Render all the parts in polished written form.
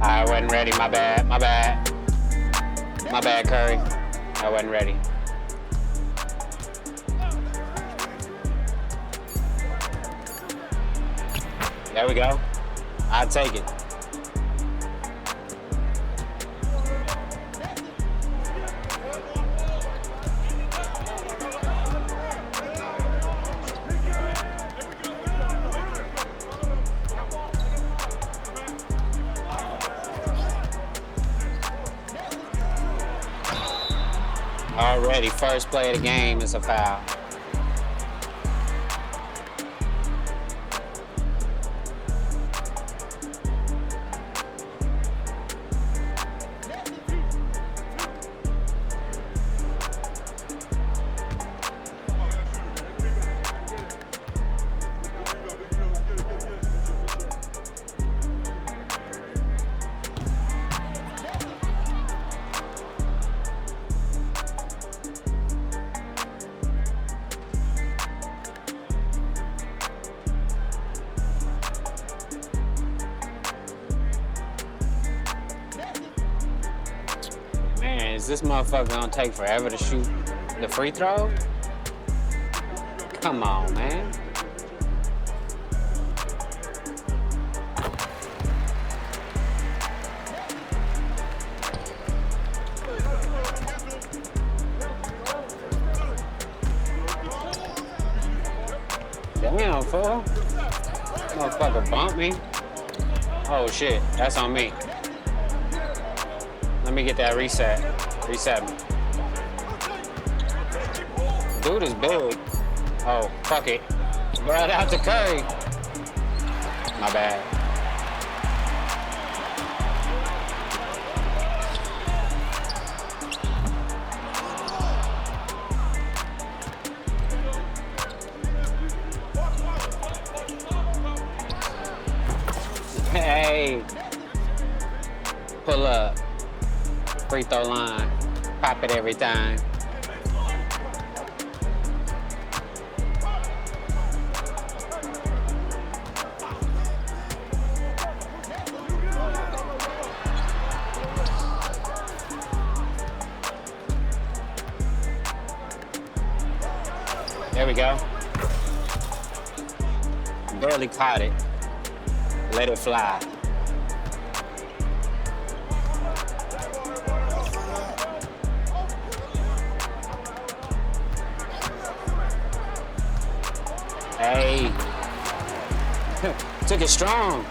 I wasn't ready. My bad. My bad. My bad, Curry. I wasn't ready. There we go. I'll take it. Already, first play of the game is a foul. Man, is this motherfucker gonna take forever to shoot the free throw? Come on, man. Damn, fool. Motherfucker bumped me. Oh shit, that's on me. Let me get that reset. Reset me. Dude is big. Oh, fuck it. Right out to Curry. My bad. Hey. Pull up. Free throw line. Pop it every time. There we go. Barely caught it. Let it fly. Hey. Took it strong.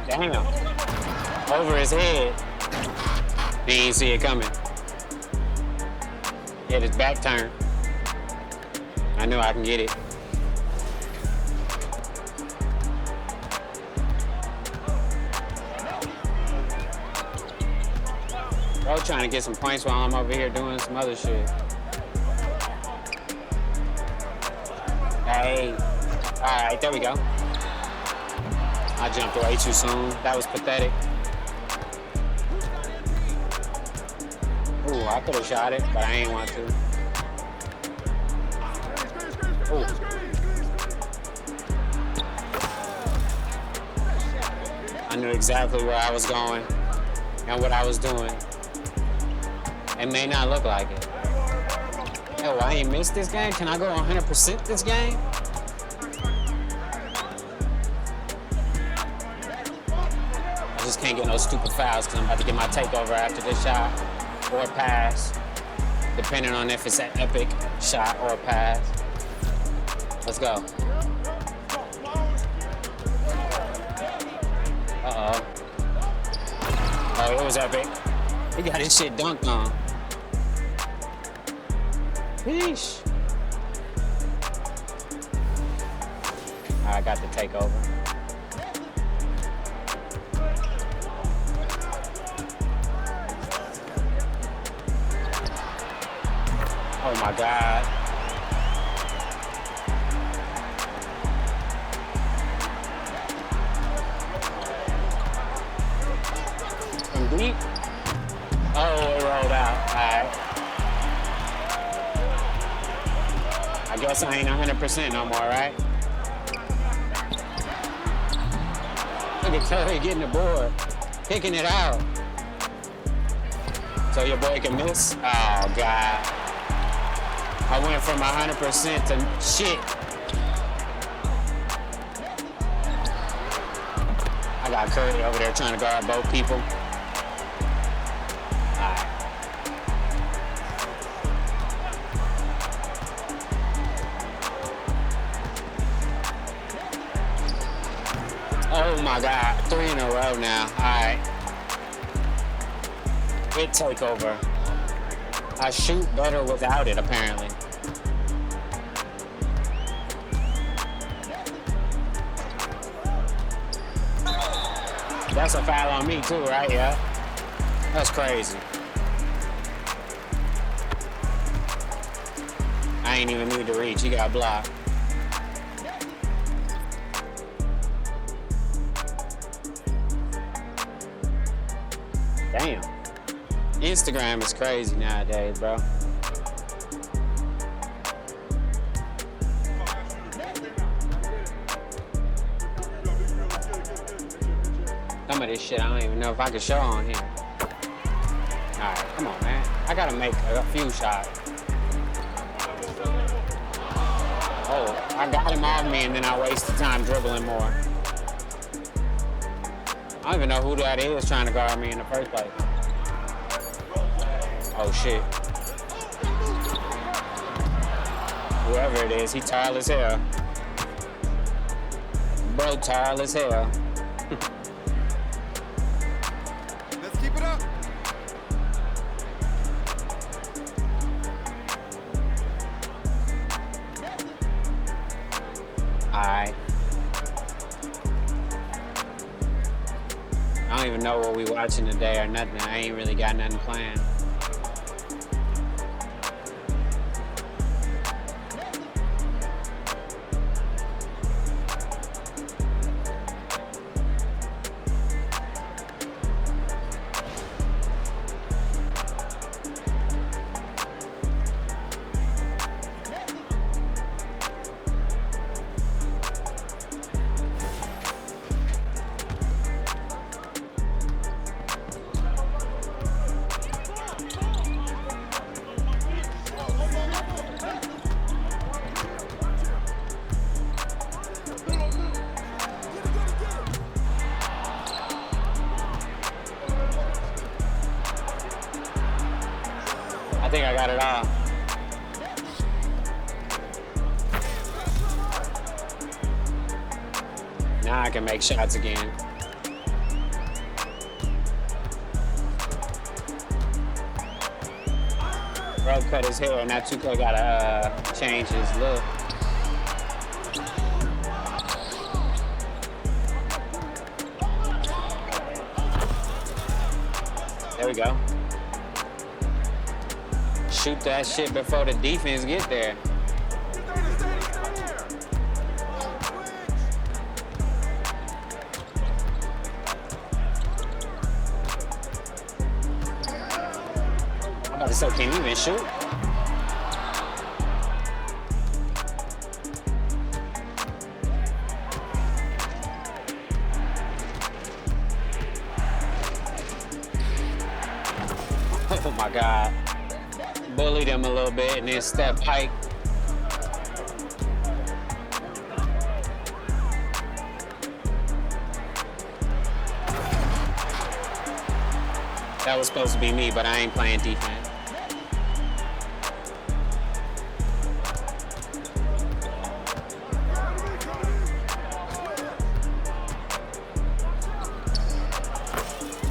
Damn. Over his head. He didn't see it coming. Hit his back turn. I knew I can get it. Bro trying to get some points while I'm over here doing some other shit. Hey. All right, there we go. I jumped way too soon. That was pathetic. Ooh, I could have shot it, but I ain't want to. Ooh. I knew exactly where I was going and what I was doing. It may not look like it. Yo, I ain't missed this game. Can I go 100% this game? I just can't get no stupid fouls because I'm about to get my takeover after this shot or pass, depending on if it's an epic shot or pass. Let's go. Uh-oh. Oh, it was epic. He got his shit dunked on. Yeesh. I got the takeover. Oh my God. From deep. Oh, it rolled out. All right. I guess I ain't 100% no more, right? Look at Curry getting the board, kicking it out. So your boy can miss? Oh, God. I went from 100% to shit. I got Curry over there trying to guard both people. Alright. Oh my God, 3 in a row now. Alright. Hit takeover. I shoot better without it, apparently. That's a foul on me too, right? Yeah. That's crazy. I ain't even need to reach. He got blocked. Damn. Instagram is crazy nowadays, bro. Some of this shit I don't even know if I can show on here. Alright, come on, man. I gotta make a few shots. Oh, I got him off me and then I wasted time dribbling more. I don't even know who that is trying to guard me in the first place. Oh shit. Whoever it is, he tall as hell. Bro, tall as hell. Let's keep it up. Alright. I don't even know what we watching today or nothing. I ain't really got nothing planned. I think I got it all. Now I can make shots again. Bro cut his hair, now Tuco gotta change his look. There we go. Shoot that shit before the defense get there. I'm about to say, can you even shoot? Oh my God. Bullied him a little bit and then step hike. That was supposed to be me, but I ain't playing defense.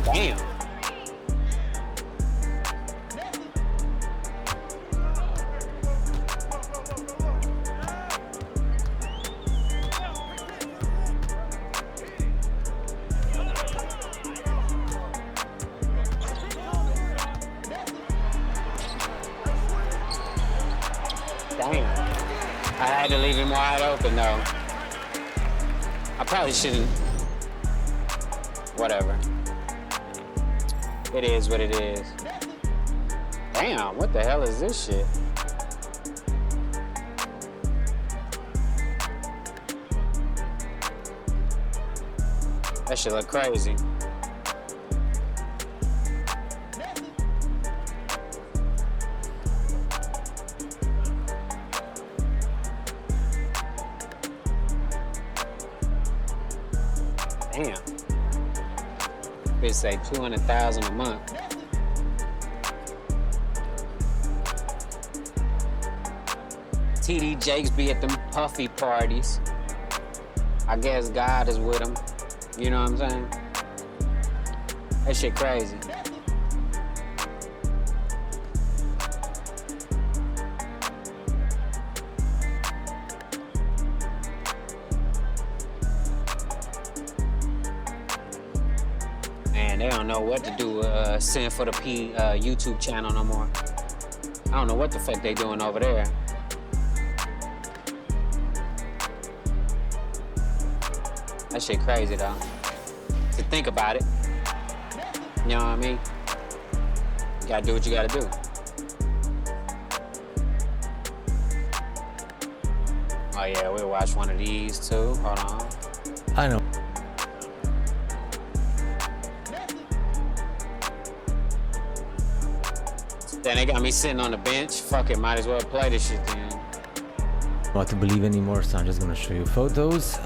Damn. Damn. I had to leave him wide open though. I probably shouldn't. Whatever. It is what it is. Damn, what the hell is this shit? That shit look crazy. Damn. Bitch say 200,000 a month. TD Jakes be at them puffy parties. I guess God is with him. You know what I'm saying? That shit crazy. Man, they don't know what to do. Send for the P YouTube channel no more. I don't know what the fuck they doing over there. That shit crazy though. To think about it. You know what I mean? You gotta do what you gotta do. Oh yeah, we'll watch one of these too. Hold on. I know. Then they got me sitting on the bench. Fuck it, might as well play this shit then. Not to believe anymore, so I'm just gonna show you photos.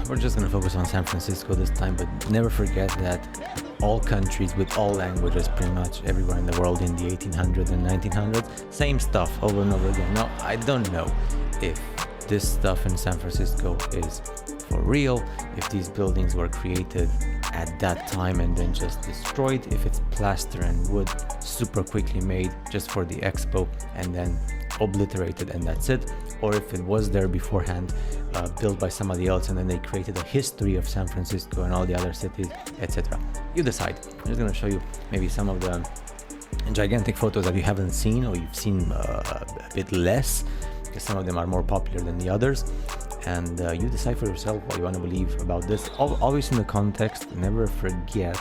We're just gonna focus on San Francisco this time, but never forget that all countries with all languages, pretty much everywhere in the world in the 1800s and 1900s, same stuff over and over again. Now, I don't know if this stuff in San Francisco is for real, if these buildings were created at that time and then just destroyed, if it's plaster and wood super quickly made just for the expo and then obliterated and that's it, or if it was there beforehand, built by somebody else and then they created a history of San Francisco and all the other cities, etc. You decide. I'm just going to show you maybe some of the gigantic photos that you haven't seen or you've seen a bit less, because some of them are more popular than the others, and you decide for yourself what you want to believe about this. Always in the context, never forget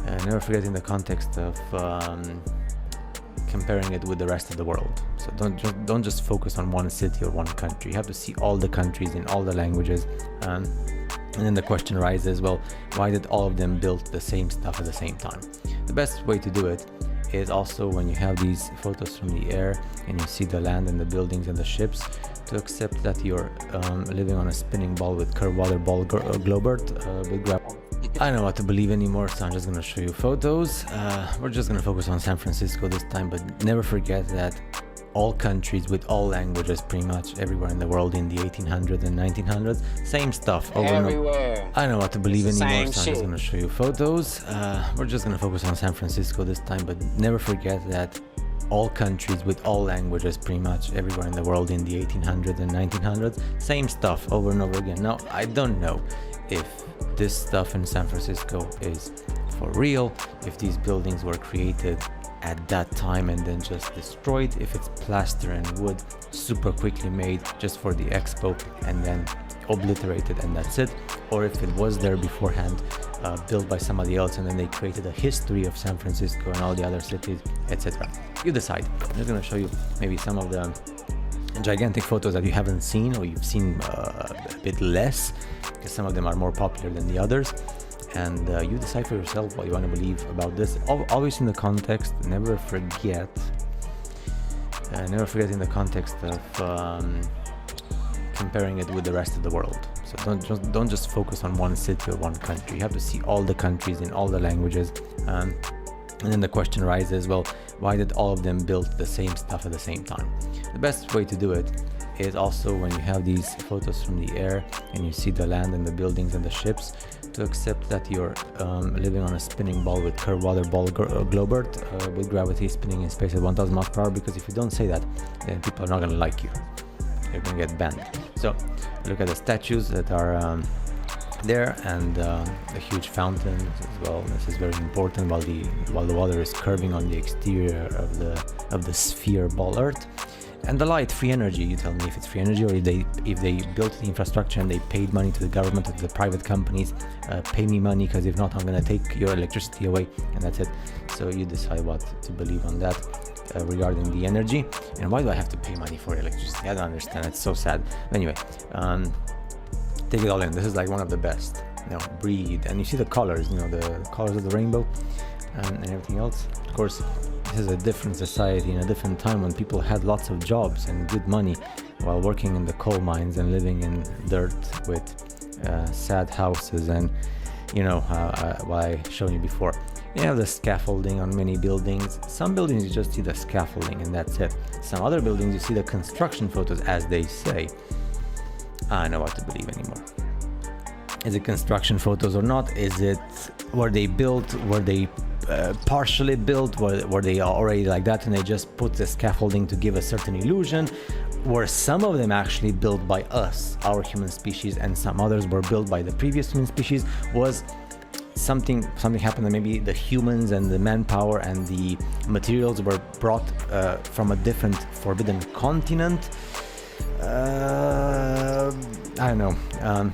in the context of comparing it with the rest of the world. So don't just focus on one city or one country. You have to see all the countries in all the languages, and then the question arises, well, why did all of them build the same stuff at the same time? The best way to do it is also when you have these photos from the air and you see the land and the buildings and the ships, to accept that you're living on a spinning ball with curved water ball globert with gravity. I don't know what to believe anymore, so I'm just gonna show you photos. We're just gonna focus on San Francisco this time, but never forget that all countries with all languages, pretty much everywhere in the world in the 1800s and 1900s, same stuff over and over. Everywhere. I don't know what to believe anymore, Same so I'm shit. just gonna show you photos. We're just gonna focus on San Francisco this time, but never forget that all countries with all languages, pretty much everywhere in the world in the 1800s and 1900s, same stuff over and over again. Now, I don't know if this stuff in San Francisco is for real, if these buildings were created at that time and then just destroyed, if it's plaster and wood super quickly made just for the expo and then obliterated and that's it, or if it was there beforehand, built by somebody else and then they created a history of San Francisco and all the other cities, etc. You decide. I'm just going to show you maybe some of the gigantic photos that you haven't seen or you've seen a bit less, because some of them are more popular than the others, and you decide for yourself what you want to believe about this. Always in the context, never forget in the context of comparing it with the rest of the world. So don't just focus on one city or one country. You have to see all the countries in all the languages, and then the question arises, well, why did all of them build the same stuff at the same time? The best way to do it is also when you have these photos from the air and you see the land and the buildings and the ships, to accept that you're living on a spinning ball with curved water ball globert with gravity spinning in space at 1000 miles per hour, because if you don't say that, then people are not going to like you. You're going to get banned. So look at the statues that are there, and the huge fountains as well. This is very important while the water is curving on the exterior of the sphere ball Earth. And the light, free energy, you tell me if it's free energy, or if they built the infrastructure and they paid money to the government, to the private companies, pay me money, because if not, I'm gonna take your electricity away, and that's it. So you decide what to believe on that regarding the energy. And why do I have to pay money for electricity? I don't understand. It's so sad. Anyway, take it all in. This is like one of the best. Breathe, and you see the colors, the colors of the rainbow, and everything else. Of course, this is a different society in a different time when people had lots of jobs and good money while working in the coal mines and living in dirt with sad houses, and what I showed you before. You have the scaffolding on many buildings. Some buildings you just see the scaffolding and that's it. Some other buildings you see the construction photos, as they say. I don't know what to believe anymore. Is it construction photos or not? Is it were they built? Were they partially built? Were they already like that and they just put the scaffolding to give a certain illusion? Were some of them actually built by us, our human species, and some others were built by the previous human species? Was something happened that maybe the humans and the manpower and the materials were brought from a different forbidden continent? I don't know.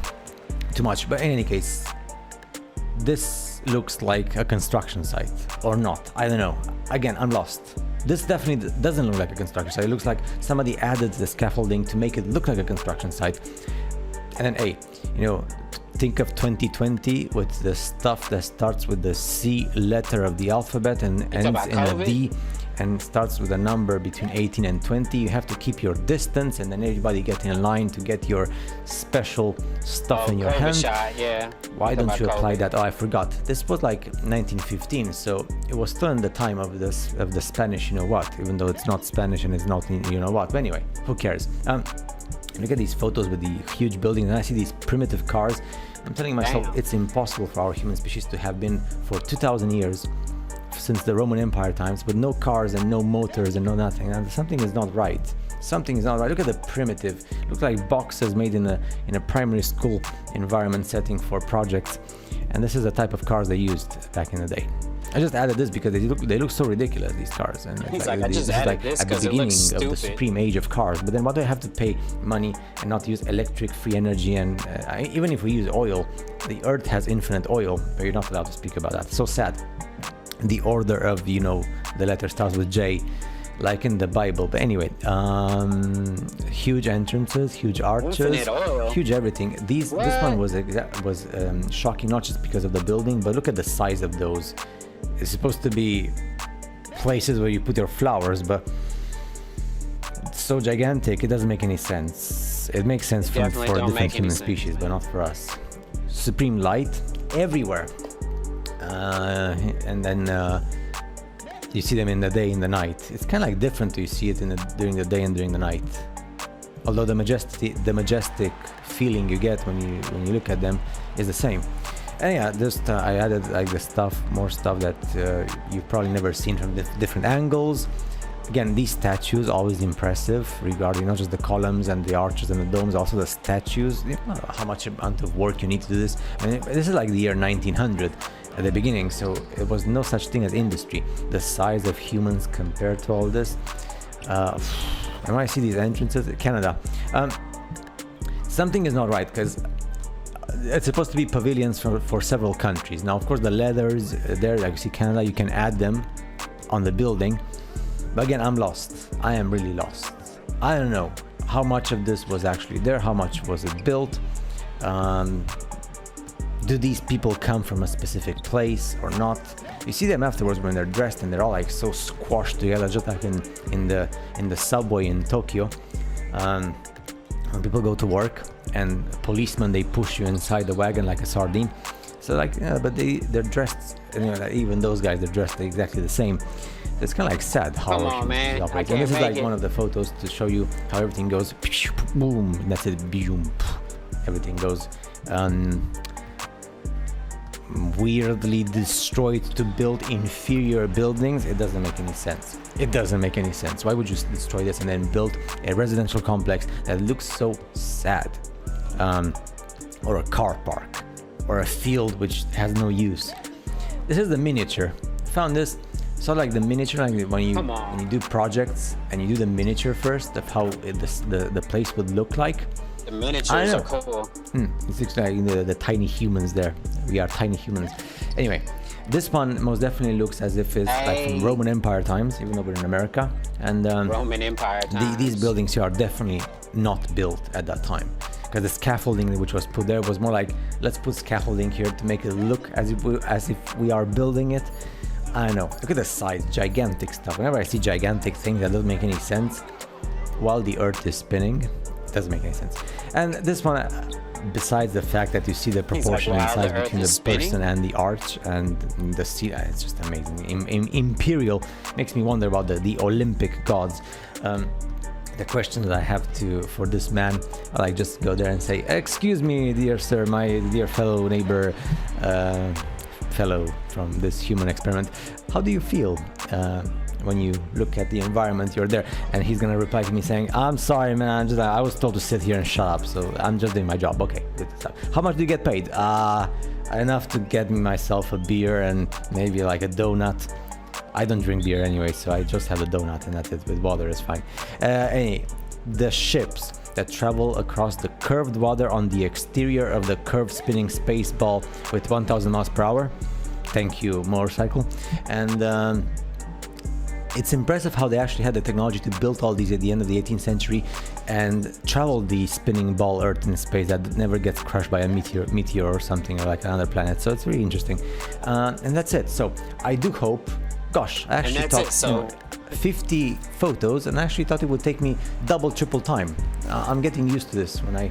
Too much, but in any case, this looks like a construction site or not. I don't know. Again, I'm lost. This definitely doesn't look like a construction site. It looks like somebody added the scaffolding to make it look like a construction site. And then think of 2020 with the stuff that starts with the C letter of the alphabet and ends in a D and starts with a number between 18 and 20. You have to keep your distance, and then everybody get in line to get your special stuff in your hand. Shot, yeah. Why don't you apply that? Oh, I forgot. This was like 1915, so it was still in the time of the Spanish, even though it's not Spanish and it's not, but anyway, who cares? Look at these photos with the huge buildings, and I see these primitive cars. I'm telling myself, it's impossible for our human species to have been for 2,000 years, since the Roman Empire times, with no cars and no motors and no nothing. And something is not right. Something is not right. Look at the primitive. Looks like boxes made in a primary school environment setting for projects. And this is the type of cars they used back in the day. I just added this because they look so ridiculous, these cars. And it's like I just added this at the because it beginning looks of stupid. the supreme age of cars. But then why do I have to pay money and not use electric free energy? And even if we use oil, the earth has infinite oil, but you're not allowed to speak about that. So sad. The order of the letter starts with J, like in the Bible. But anyway, huge entrances, huge arches, huge everything. This one was shocking, not just because of the building, but look at the size of those. It's supposed to be places where you put your flowers, but it's so gigantic it doesn't make any sense. It makes sense for different human species, but not for us. Supreme light everywhere. And then you see them in the day, in the night. It's kind of like different. You see it during the day and during the night. Although the majestic feeling you get when you look at them is the same. And yeah, just I added like more stuff that you've probably never seen from different angles. Again, these statues always impressive regarding not just the columns and the arches and the domes, also the statues. How much amount of work you need to do this. I mean, this is like the year 1900 at the beginning, so it was no such thing as industry. The size of humans compared to all this. And when I see these entrances, Canada, something is not right, because it's supposed to be pavilions for several countries. Now, of course, the leathers there, like you see Canada, you can add them on the building. But again, I'm lost. I am really lost. I don't know how much of this was actually there, how much was it built. Do these people come from a specific place or not? You see them afterwards when they're dressed and they're all like so squashed together, just like in the subway in Tokyo. When people go to work and policemen, they push you inside the wagon like a sardine. So but they're dressed, even those guys, they're dressed exactly the same. So it's kind of like sad how man. operate. And this is like one of the photos to show you how everything goes boom, and that's it, boom, everything goes weirdly destroyed to build inferior buildings. It doesn't make any sense. It doesn't make any sense. Why would you destroy this and then build a residential complex that looks so sad, or a car park, or a field which has no use? This is the miniature. Found this So like the miniature, like when Come on. you do projects and you do the miniature first of how the place would look like. The I miniatures know. are cool. It looks like the tiny humans there. We are tiny humans. Anyway, this one most definitely looks as if it's like from Hey. Roman Empire times, even though we're in America. And Roman Empire times. these buildings here are definitely not built at that time. Because the scaffolding which was put there was more like, let's put scaffolding here to make it look as if we are building it. I don't know. Look at the size, gigantic stuff. Whenever I see gigantic things that doesn't make any sense while the Earth is spinning, it doesn't make any sense. And this one, besides the fact that you see the proportion in while the size Earth between is the person spinning? and the arch and the sea, it's just amazing. Imperial makes me wonder about the Olympic gods. The question that I have for this man, I like just go there and say, "Excuse me, dear sir, my dear fellow neighbor, fellow from this human experiment, how do you feel when you look at the environment you're there?" And he's gonna reply to me saying, "I'm sorry, man. I was told to sit here and shut up, so I'm just doing my job." Okay, good stuff. How much do you get paid? Enough to get me myself a beer and maybe like a donut. I don't drink beer anyway, so I just have a donut and that's it. With water is fine. Anyway, the ships that travel across the curved water on the exterior of the curved spinning space ball with 1,000 miles per hour. Thank you, motorcycle. And it's impressive how they actually had the technology to build all these at the end of the 18th century and travel the spinning ball Earth in space that never gets crushed by a meteor or something, or like another planet. So it's really interesting. And that's it. So I do hope, gosh, I actually that's thought it, so- 50 photos, and I actually thought it would take me double, triple time. I'm getting used to this when I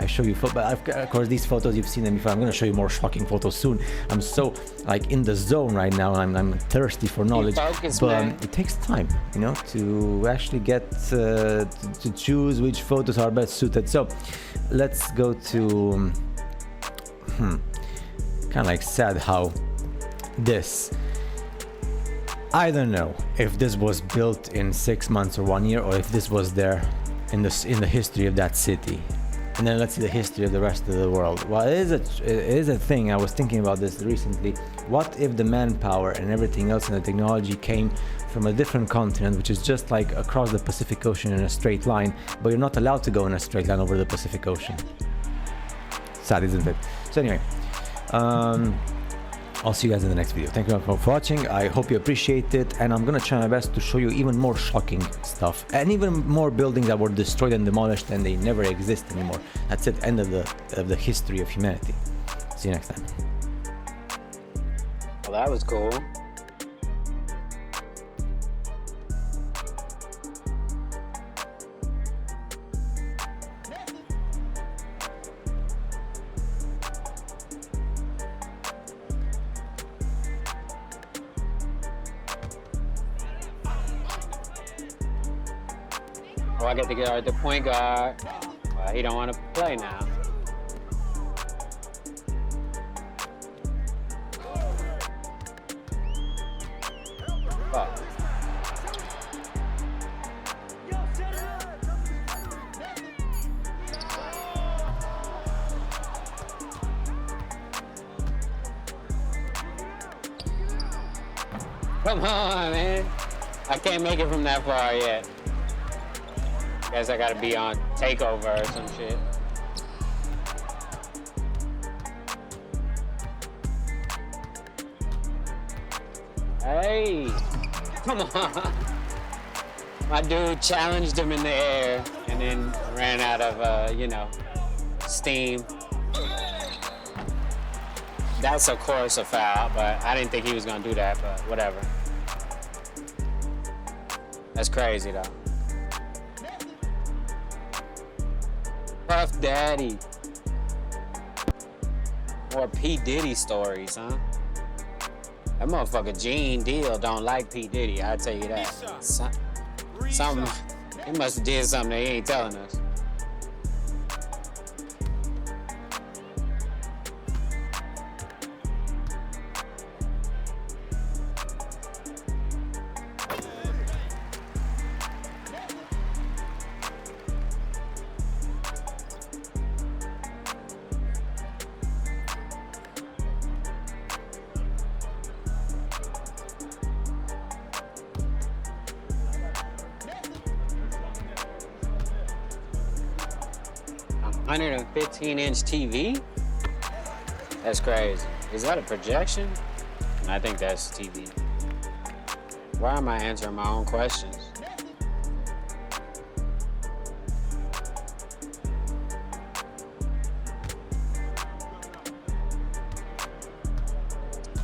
show you photos, but of course these photos you've seen them before. I'm going to show you more shocking photos soon. I'm so like in the zone right now, and I'm thirsty for knowledge. focus, but man. it takes time, you know, to actually get to choose which photos are best suited. So let's go to kind of like sad how this. I don't know if this was built in 6 months or 1 year, or if this was there in the history of that city. And then let's see the history of the rest of the world. Well, it is a thing. I was thinking about this recently. What if the manpower and everything else and the technology came from a different continent, which is just like across the Pacific Ocean in a straight line, but you're not allowed to go in a straight line over the Pacific Ocean? Sad, isn't it? So anyway, I'll see you guys in the next video. Thank you for watching. I hope you appreciate it, and I'm gonna try my best to show you even more shocking stuff and even more buildings that were destroyed and demolished and they never exist anymore. That's it. End of the history of humanity. See you next time. Well, that was cool. Oh, I get to guard the point guard. Well, he don't want to play now. Fuck. Come on, man. I can't make it from that far yet. Guess I gotta be on takeover or some shit. Hey, come on. My dude challenged him in the air and then ran out of, steam. That's of course a foul, but I didn't think he was gonna do that, but whatever. That's crazy though. Puff Daddy. More P. Diddy stories, huh? That motherfucker Gene Deal don't like P. Diddy, I'll tell you that. Something, he must have did something that he ain't telling us. 115-inch TV? That's crazy. Is that a projection? I think that's TV. Why am I answering my own questions?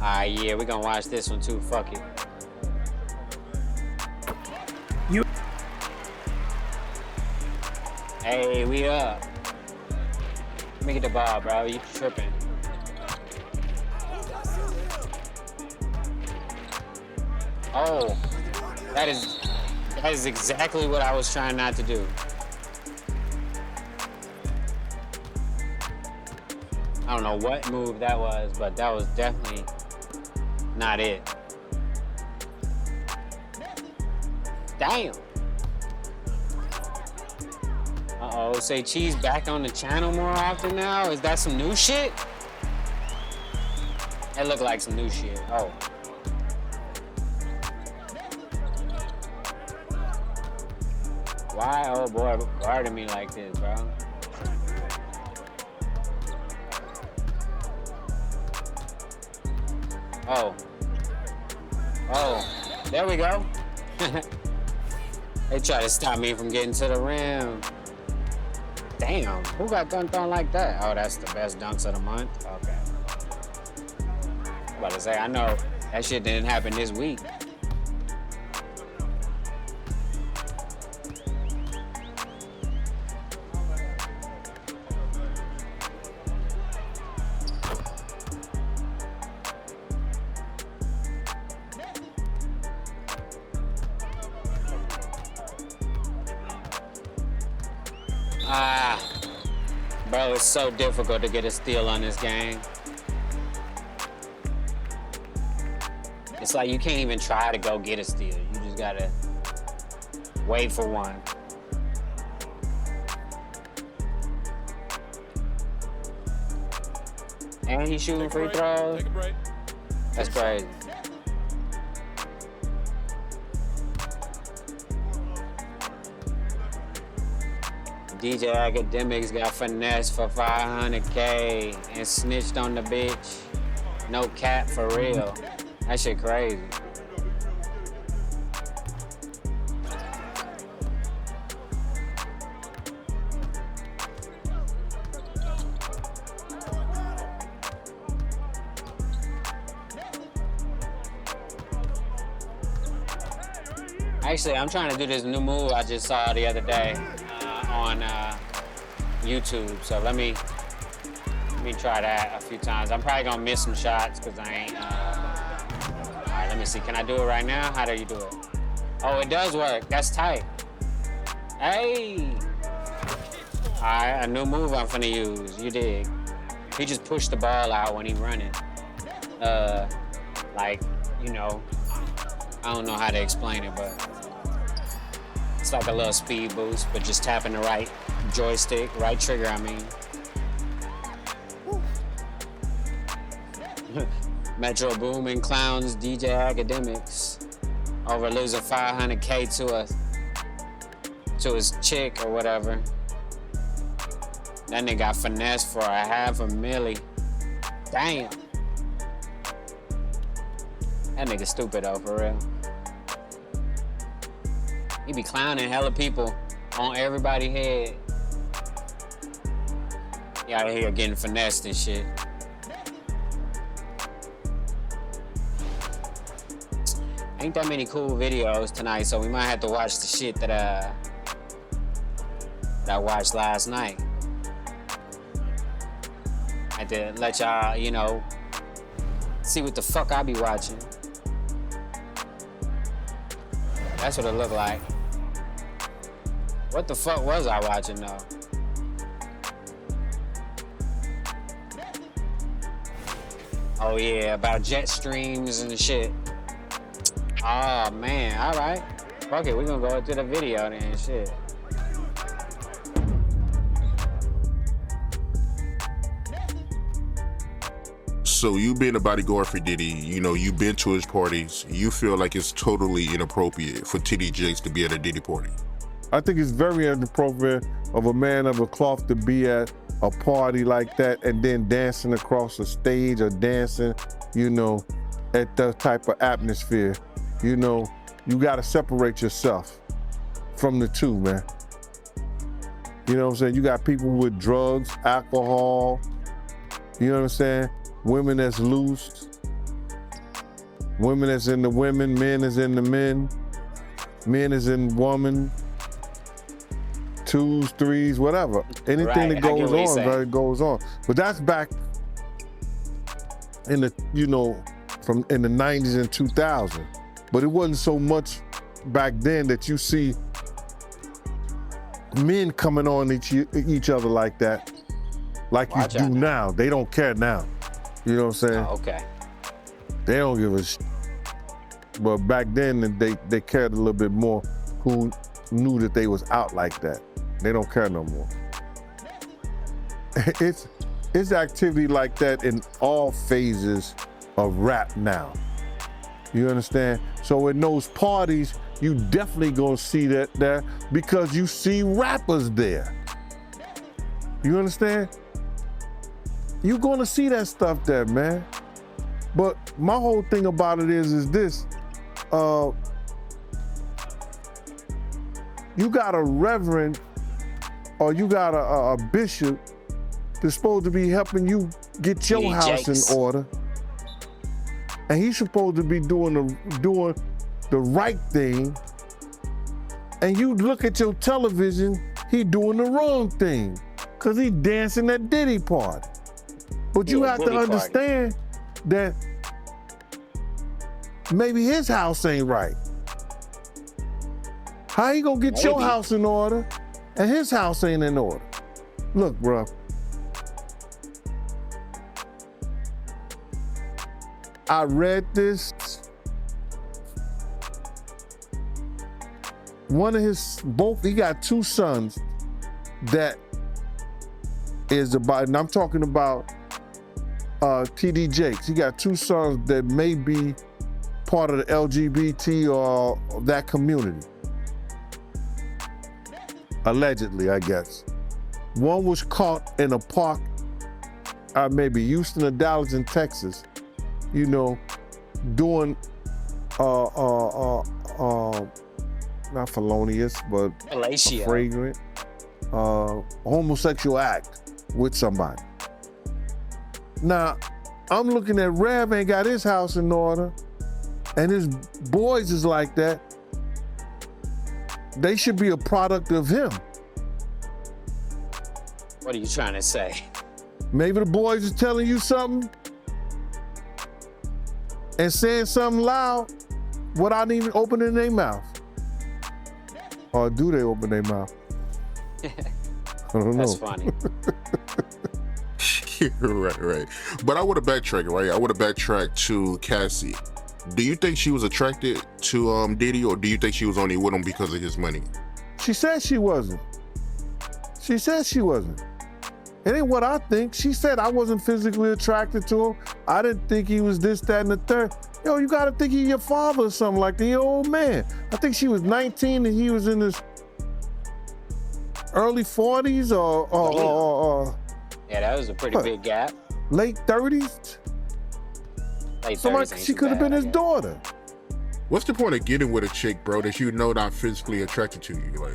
Alright, yeah, we're gonna watch this one too. Fuck it. Hey, we up. Let me get the ball, bro. You tripping. Oh, that is exactly what I was trying not to do. I don't know what move that was, but that was definitely not it. Damn. Uh-oh, say Cheese back on the channel more often now? Is that some new shit? That look like some new shit. Oh. Why, oh boy, guarding me like this, bro? Oh. Oh, there we go. They try to stop me from getting to the rim. Damn, who got dunked on like that? Oh, that's the best dunks of the month? Okay. I'm about to say, I know that shit didn't happen this week. Bro, it's so difficult to get a steal on this game. It's like you can't even try to go get a steal. You just gotta wait for one. And he's shooting free throws. Take a break. That's crazy. DJ Academics got finessed for 500K and snitched on the bitch. No cap for real. That shit crazy. Actually, I'm trying to do this new move I just saw the other day on YouTube. So let me try that a few times. I'm probably gonna miss some shots because I ain't. All right, let me see. Can I do it right now? How do you do it? Oh, it does work. That's tight. Hey. All right, a new move I'm finna use. You dig? He just pushed the ball out when he running. Like, you know, I don't know how to explain it, but it's like a little speed boost, but just tapping the right joystick, right trigger, I mean. Metro Boomin clowns DJ Academics over losing 500K to his chick or whatever. That nigga got finessed for a $500,000. Damn. That nigga stupid though, for real. He be clowning hella people on everybody's head. He out here getting finessed and shit. Ain't that many cool videos tonight, so we might have to watch the shit that I watched last night. I had to let y'all, you know, see what the fuck I be watching. That's what it looked like. What the fuck was I watching though? Oh yeah, about jet streams and shit. Oh man, all right. Fuck it, we gonna go to the video then, shit. So you being a bodyguard for Diddy, you know, you've been to his parties. You feel like it's totally inappropriate for T.D. Jakes to be at a Diddy party? I think it's very inappropriate of a man of a cloth to be at a party like that and then dancing across the stage or dancing, you know, at that type of atmosphere. You know, you gotta separate yourself from the two, man. You know what I'm saying? You got people with drugs, alcohol, you know what I'm saying? Women that's loose, women that's in the women, men is in the men, men is in woman, twos, threes, whatever. Anything that goes on, it goes on. But that's back in the, you know, from in the 90s and 2000. But it wasn't so much back then that you see men coming on each other like that, like you do now. They don't care now. You know what I'm saying? Oh, okay. They don't give a shit. But back then, they cared a little bit more who knew that they was out like that. They don't care no more. It's activity like that in all phases of rap now. You understand? So in those parties, you definitely gonna see that there because you see rappers there. You understand? You gonna see that stuff there, man. But my whole thing about it is this. You got a reverend or you got a bishop that's supposed to be helping you get your house in order. And he's supposed to be doing the right thing. And you look at your television, he doing the wrong thing. Cause he dancing at Diddy party. But you have to understand that maybe his house ain't right. How he gonna get your house in order and his house ain't in order? Look, bro. I read this. One of his, he got two sons that is about, and I'm talking about TD Jakes. He got two sons that may be part of the LGBT or that community. Allegedly, I guess. One was caught in a park, maybe Houston or Dallas in Texas, you know, doing not felonious, but fragrant, homosexual act with somebody. Now, I'm looking at Rev ain't got his house in order, and his boys is like that. They should be a product of him. What are you trying to say? Maybe the boys is telling you something and saying something loud without even opening their mouth. Or do they open their mouth? I don't know. That's funny. Right. But I would have backtracked, right? I would have backtracked to Cassie. Do you think she was attracted to Diddy, or do you think she was only with him because of his money? She said she wasn't. She said she wasn't. It ain't what I think. She said I wasn't physically attracted to him. I didn't think he was this, that, and the third. Yo, you gotta think he's your father or something like that, your old man. I think she was 19 and he was in his early 40s or yeah, that was a pretty big gap. Late 30s? She could have been his daughter. What's the point of getting with a chick, bro, that you know not physically attracted to you?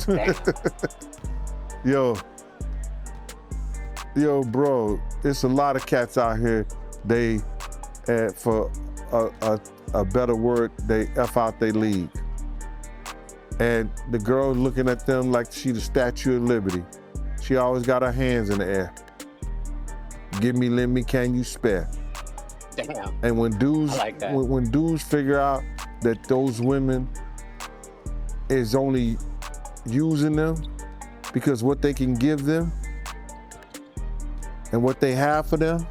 Like, Yo, bro, it's a lot of cats out here. They, for a better word, they F out their league. And the girl looking at them like she the Statue of Liberty. She always got her hands in the air. Give me, lend me, can you spare? Damn. And when dudes, when dudes figure out that those women is only using them because what they can give them and what they have for them,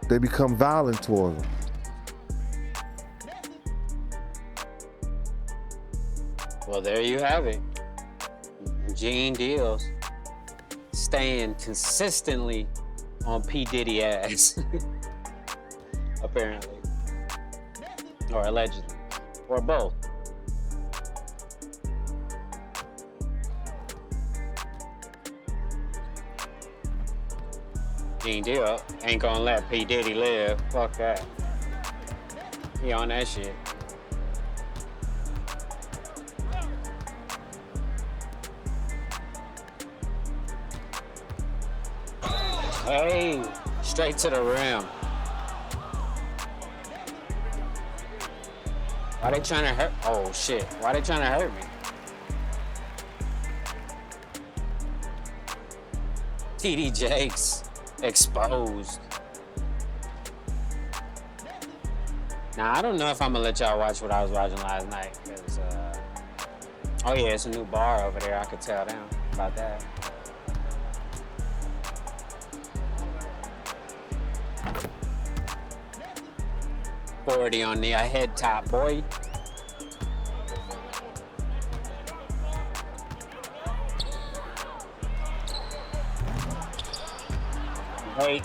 they become violent toward them. Well, there you have it. Gene Deals staying consistently on P. Diddy ass. Apparently. Or allegedly. Or both. King Deal ain't gonna let P. Diddy live. Fuck that. He on that shit. Hey, straight to the rim. Why they trying to hurt? Oh shit, why they trying to hurt me? TD Jakes exposed. Now, I don't know if I'm gonna let y'all watch what I was watching last night, because, oh yeah, it's a new bar over there. I could tell them about that. Already on the head top, boy. Hey.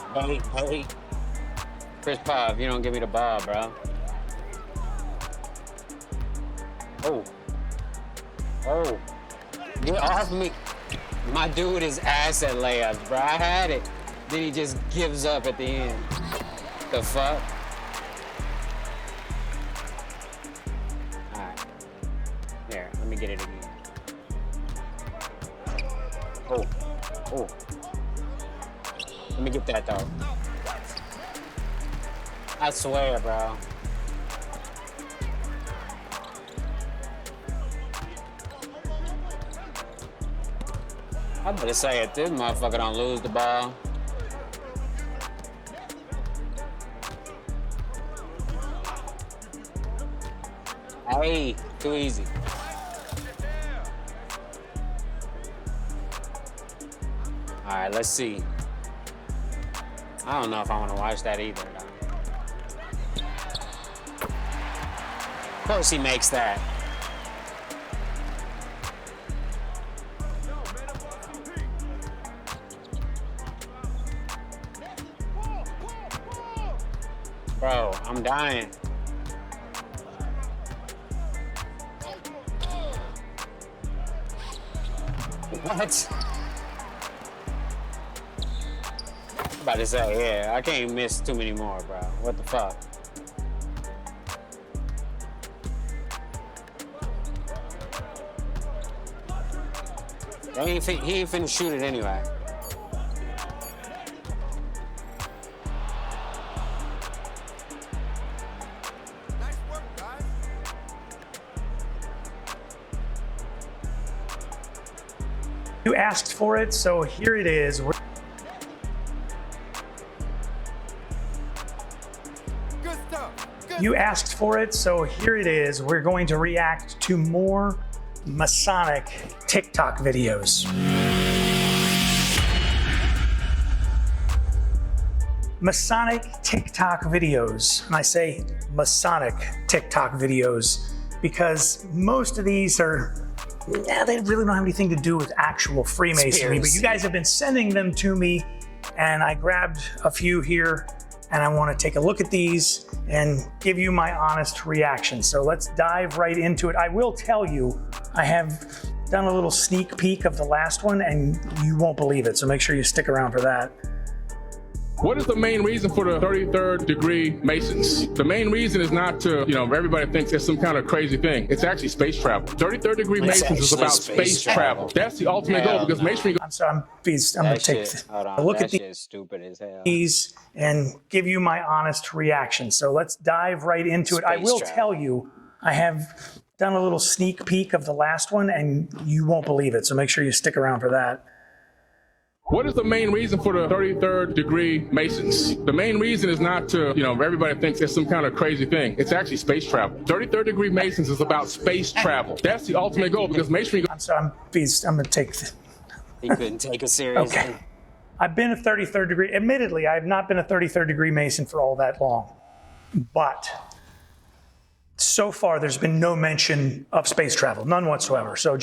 Chris Paul, if you don't give me the ball, bro. Oh. Get off me. My dude is ass at layups, bro. I had it. Then he just gives up at the end. The fuck? Alright. Here, let me get it again. Oh. Let me get that though. I swear, bro. I'm gonna say if this motherfucker don't lose the ball. Hey, too easy. All right, let's see. I don't know if I want to watch that either, though. Of course he makes that. Bro, I'm dying. What? I'm about to say, yeah, I can't miss too many more, bro. What the fuck? He ain't finna shoot it anyway. Nice work, guys. You asked for it, so here it is. Good stuff. Good. You asked for it, so here it is. We're going to react to more Masonic TikTok videos. Masonic TikTok videos. And I say Masonic TikTok videos because most of these are, they really don't have anything to do with actual Freemasonry, but you guys have been sending them to me, and I grabbed a few here, and I want to take a look at these and give you my honest reaction. So let's dive right into it. I will tell you, I have done a little sneak peek of the last one, and you won't believe it, so make sure you stick around for that. What is the main reason for the 33rd degree Masons? The main reason is not to, everybody thinks it's some kind of crazy thing. It's actually space travel. 33rd degree Masons is about space travel. That's the ultimate goal, because Masonry. I'm sorry, I'm gonna take a look at Shit's stupid as hell. these and give you my honest reaction. So let's dive right into it. I will tell you, I have done a little sneak peek of the last one, and you won't believe it, so make sure you stick around for that. What is the main reason for the 33rd degree Masons? The main reason is not to, everybody thinks it's some kind of crazy thing. It's actually space travel. 33rd degree Masons is about space travel. That's the ultimate goal, because Masonry. I'm sorry, I'm gonna take. He couldn't take it seriously. Okay. I've been a 33rd degree. Admittedly, I have not been a 33rd degree Mason for all that long, but so far there's been no mention of space travel, none whatsoever. So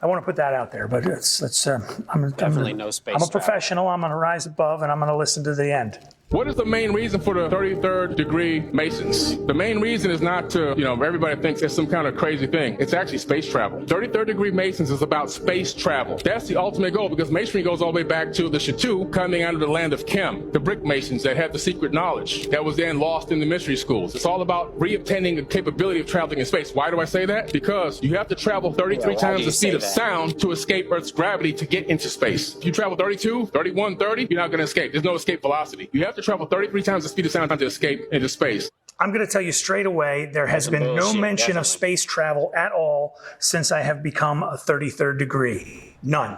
I want to put that out there, but Definitely no space I'm a travel. professional. I'm going to rise above, and I'm going to listen to the end. What is the main reason for the 33rd degree Masons? The main reason is not to, everybody thinks it's some kind of crazy thing. It's actually space travel. 33rd degree Masons is about space travel. That's the ultimate goal, because Masonry goes all the way back to the Chateau coming out of the land of Kim, the brick Masons that had the secret knowledge that was then lost in the mystery schools. It's all about re-obtaining the capability of traveling in space. Why do I say that? Because you have to travel 33 times the speed of sound to escape Earth's gravity to get into space. If you travel 32, 31, 30, you're not going to escape. There's no escape velocity. You have to travel 33 times the speed of sound to escape into space. I'm going to tell you straight away, there has been no mention of space travel at all since I have become a 33rd degree. None.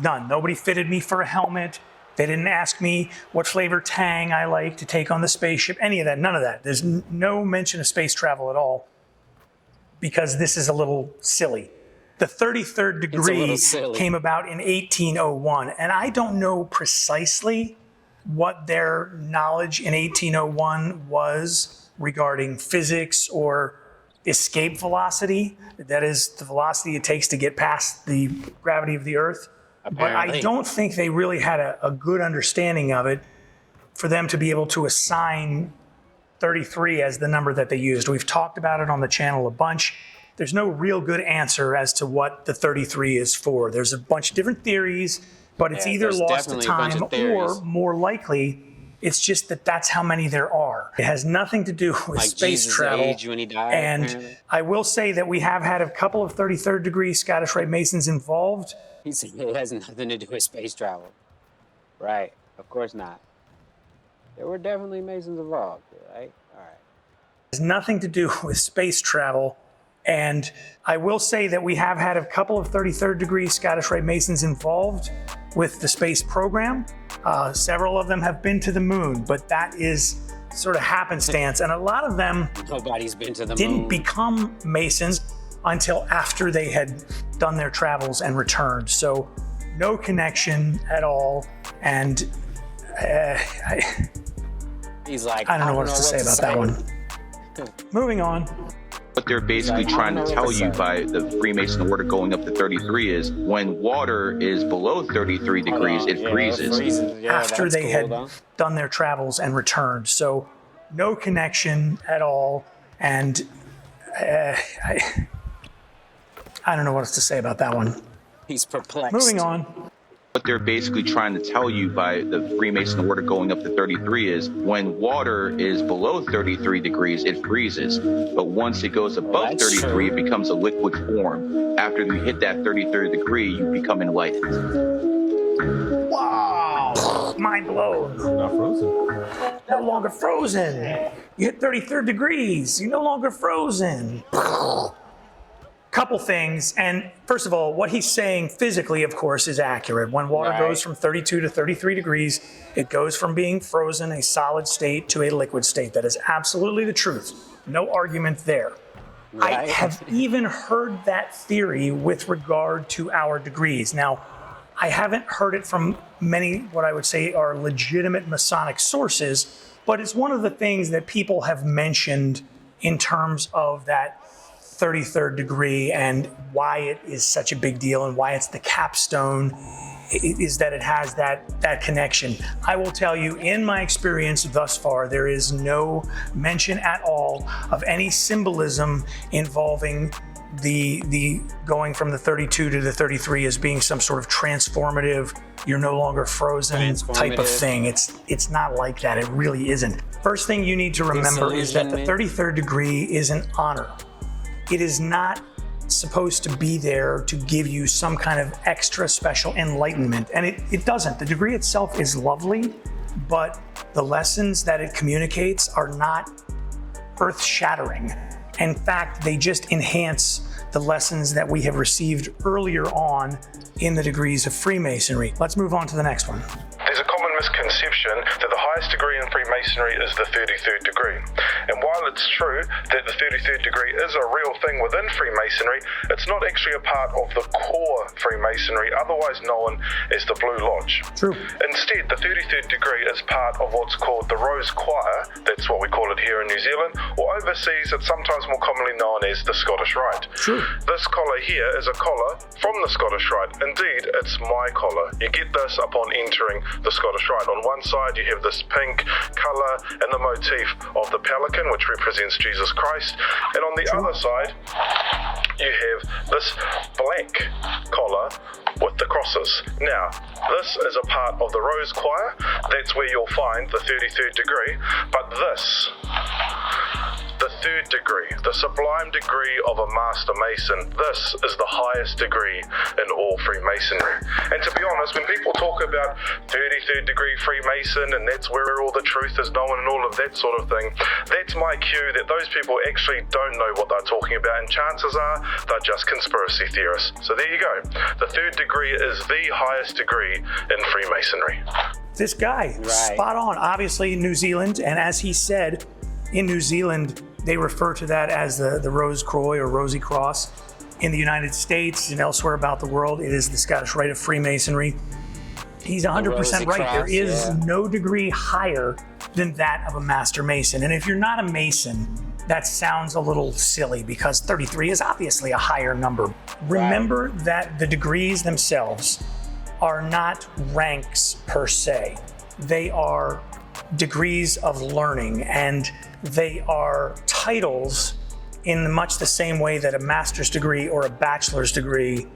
Nobody fitted me for a helmet. They didn't ask me what flavor Tang I like to take on the spaceship, any of that, none of that. There's no mention of space travel at all, because this is a little silly. The 33rd degree came about in 1801, and I don't know precisely what their knowledge in 1801 was regarding physics or escape velocity. That is the velocity it takes to get past the gravity of the Earth. Apparently. But I don't think they really had a good understanding of it for them to be able to assign 33 as the number that they used. We've talked about it on the channel a bunch. There's no real good answer as to what the 33 is for. There's a bunch of different theories, but it's either lost to time or, more likely, it's just that that's how many there are. It has nothing to do with space travel. Age when he died, and apparently. I will say that we have had a couple of 33rd degree Scottish Rite Masons involved. He said it has nothing to do with space travel. Right, of course not. There were definitely Masons involved, right? All right. It has nothing to do with space travel. And I will say that we have had a couple of 33rd degree Scottish Rite Masons involved with the space program. Several of them have been to the moon, but that is sort of happenstance. And a lot of them Nobody's been to the didn't moon. become Masons until after they had done their travels and returned. So no connection at all. And He's like, I don't know what else to say about that one. Moving on. What they're basically trying to tell you by the Freemason order going up to 33 is when water is below 33 degrees, it freezes. After they had done their travels and returned. So no connection at all. And I don't know what else to say about that one. He's perplexed. Moving on. What they're basically trying to tell you by the Freemason order going up to 33 is when water is below 33 degrees, it freezes. But once it goes above 33, it becomes a liquid form. After you hit that 33rd degree, you become enlightened. Wow! Mind blown. Not frozen. No longer frozen. You hit 33rd degrees. You're no longer frozen. Couple things, and first of all, what he's saying physically, of course, is accurate. When water goes from 32 to 33 degrees, it goes from being frozen, a solid state, to a liquid state. That is absolutely the truth. No argument there. I have even heard that theory with regard to our degrees. Now, I haven't heard it from many, what I would say are legitimate Masonic sources, but it's one of the things that people have mentioned in terms of that 33rd degree and why it is such a big deal and why it's the capstone is that it has that connection. I will tell you, in my experience thus far, there is no mention at all of any symbolism involving the going from the 32 to the 33 as being some sort of transformative, you're no longer frozen type of thing. It's not like that. It really isn't. First thing you need to remember is that the 33rd degree is an honor. It is not supposed to be there to give you some kind of extra special enlightenment. And it doesn't. The degree itself is lovely, but the lessons that it communicates are not earth-shattering. In fact, they just enhance the lessons that we have received earlier on in the degrees of Freemasonry. Let's move on to the next one. There's a common misconception that the highest degree in Freemasonry is the 33rd degree. And while it's true that the 33rd degree is a real thing within Freemasonry, it's not actually a part of the core Freemasonry, otherwise known as the Blue Lodge. True. Instead, the 33rd degree is part of what's called the Rose Choir, that's what we call it here in New Zealand, or overseas it's sometimes more commonly known as the Scottish Rite. True. This collar here is a collar from the Scottish Rite. Indeed, it's my collar. You get this upon entering the Scottish right. On one side, you have this pink color and the motif of the pelican, which represents Jesus Christ. And on the other side, you have this black collar with the crosses. Now, this is a part of the Rose Choir. That's where you'll find the 33rd degree. But this, the third degree, the sublime degree of a Master Mason, this is the highest degree in all Freemasonry. And to be honest, when people talk about 33rd degree Freemason and that's where all the truth is known and all of that sort of thing, that's my cue that those people actually don't know what they're talking about, and chances are they're just conspiracy theorists. So there you go. The third degree is the highest degree in Freemasonry. This guy, spot on. Obviously, New Zealand, and as he said, in New Zealand, they refer to that as the Rose Croix or Rosy Cross. In the United States and elsewhere about the world, it is the Scottish Rite of Freemasonry. He's 100% right. There is no degree higher than that of a Master Mason. And if you're not a Mason, that sounds a little silly because 33 is obviously a higher number. Remember that the degrees themselves are not ranks per se. They are degrees of learning, and they are titles in much the same way that a master's degree or a bachelor's degree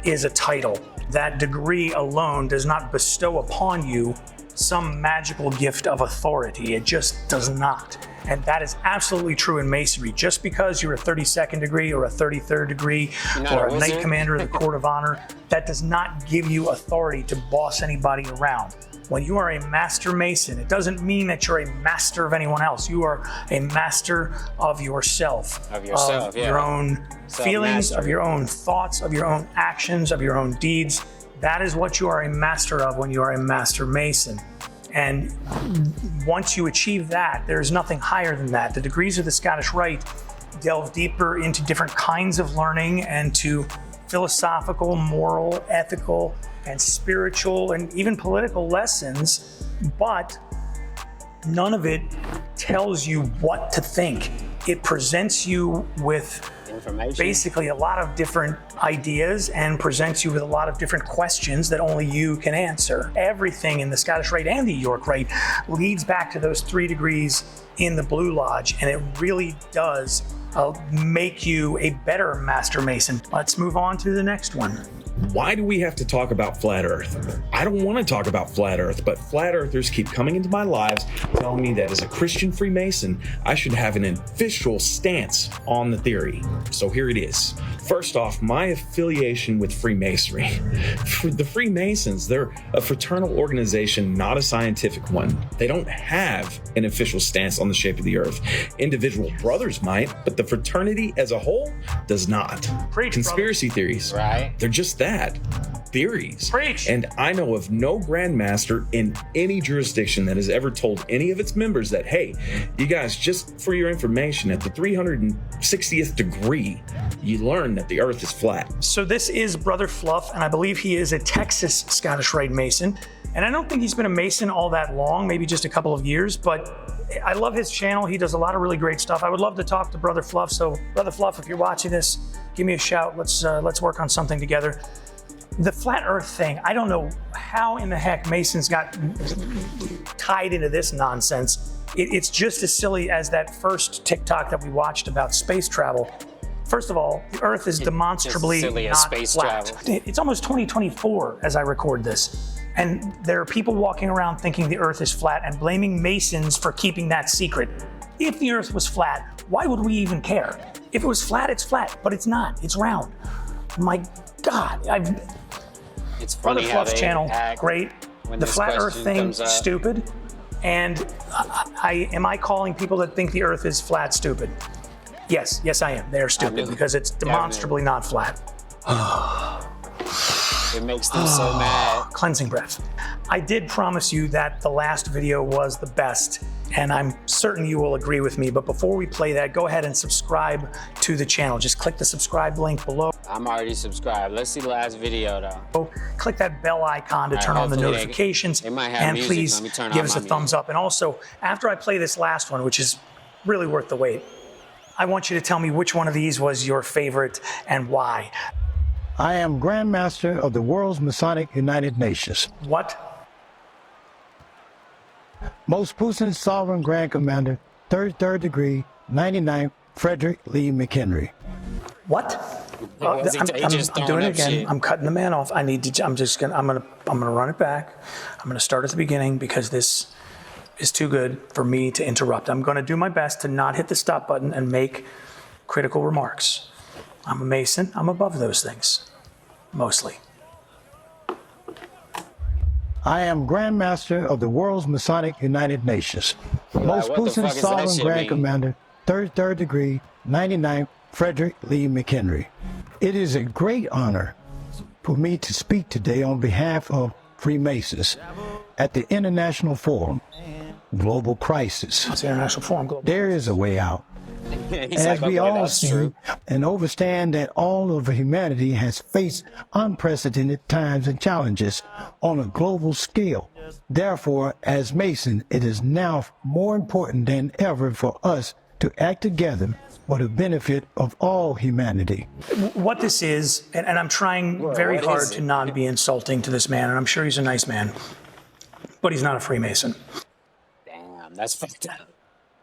is a title. That degree alone does not bestow upon you some magical gift of authority. It just does not. And that is absolutely true in Masonry. Just because you're a 32nd degree or a 33rd degree or a Knight Commander of the Court of Honor, that does not give you authority to boss anybody around. When you are a Master Mason, it doesn't mean that you're a master of anyone else. You are a master of yourself. Of your own feelings, of your own thoughts, of your own actions, of your own deeds. That is what you are a master of when you are a Master Mason. And once you achieve that, there's nothing higher than that. The degrees of the Scottish Rite delve deeper into different kinds of learning and to philosophical, moral, ethical, and spiritual, and even political lessons, but none of it tells you what to think. It presents you with basically a lot of different ideas and presents you with a lot of different questions that only you can answer. Everything in the Scottish Rite and the York Rite leads back to those 3 degrees in the Blue Lodge, and it really does make you a better Master Mason. Let's move on to the next one. Why do we have to talk about flat Earth? I don't want to talk about flat Earth, but flat Earthers keep coming into my lives telling me that as a Christian Freemason, I should have an official stance on the theory. So here it is. First off, my affiliation with Freemasonry. The Freemasons, they're a fraternal organization, not a scientific one. They don't have an official stance on the shape of the Earth. Individual brothers might, but the fraternity as a whole does not. Conspiracy theories, they're just that. Theories. And I know of no Grandmaster in any jurisdiction that has ever told any of its members that, hey, you guys, just for your information, at the 360th degree, you learn that the Earth is flat. So this is Brother Fluff, and I believe he is a Texas Scottish Rite Mason. And I don't think he's been a Mason all that long, maybe just a couple of years, but I love his channel. He does a lot of really great stuff. I would love to talk to Brother Fluff. So Brother Fluff, if you're watching this, give me a shout. Let's work on something together. The flat Earth thing, I don't know how in the heck Masons got tied into this nonsense. It's just as silly as that first TikTok that we watched about space travel. First of all, the Earth is demonstrably not flat. It's almost 2024 as I record this. And there are people walking around thinking the Earth is flat and blaming Masons for keeping that secret. If the Earth was flat, why would we even care? If it was flat, it's flat, but it's not. It's round. My God, it's funny Brother Fluff's channel, great. The flat Earth thing, stupid. And am I calling people that think the Earth is flat stupid? Yes, I am. They're stupid because it's demonstrably not flat. It makes them so mad. Cleansing breath. I did promise you that the last video was the best, and I'm certain you will agree with me. But before we play that, go ahead and subscribe to the channel. Just click the subscribe link below. I'm already subscribed. Let's see the last video though. Click that bell icon to turn on the notifications. And please give us a thumbs up. And also, after I play this last one, which is really worth the wait, I want you to tell me which one of these was your favorite and why. I am Grand Master of the World's Masonic United Nations. What? Most Putin Sovereign Grand Commander, third degree, 99th Frederick Lee McHenry. What? I'm I'm doing it again. I'm cutting the man off. I'm gonna run it back. I'm gonna start at the beginning because this is too good for me to interrupt. I'm gonna do my best to not hit the stop button and make critical remarks. I'm a Mason. I'm above those things, mostly. I am Grand Master of the World's Masonic United Nations. Most Putin Sovereign Grand Commander, third degree, 99th Frederick Lee McHenry. It is a great honor for me to speak today on behalf of Freemasons at the International Forum, Global Crisis. It's the International Forum, Global There is a way out. As we all see and understand that all of humanity has faced unprecedented times and challenges on a global scale. Therefore, as Mason, it is now more important than ever for us to act together for the benefit of all humanity. What this is, and I'm trying very hard to not be insulting to this man, and I'm sure he's a nice man, but he's not a Freemason. Damn, that's fucked up.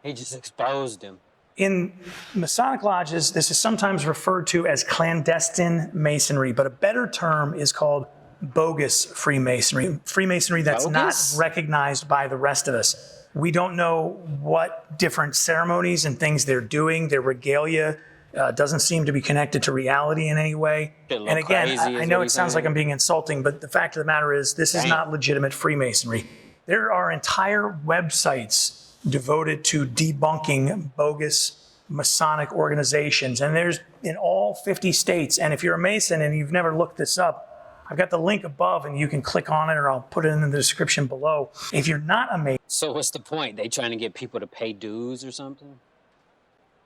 He just exposed him. In Masonic lodges, this is sometimes referred to as clandestine Masonry, but a better term is called bogus Freemasonry. Freemasonry that's not recognized by the rest of us. We don't know what different ceremonies and things they're doing. Their regalia doesn't seem to be connected to reality in any way. And again, I know it sounds like I'm being insulting, but the fact of the matter is this is not legitimate Freemasonry. There are entire websites devoted to debunking bogus Masonic organizations. And there's in all 50 states. And if you're a Mason and you've never looked this up, I've got the link above and you can click on it or I'll put it in the description below. If you're not a Mason. So what's the point? They trying to get people to pay dues or something?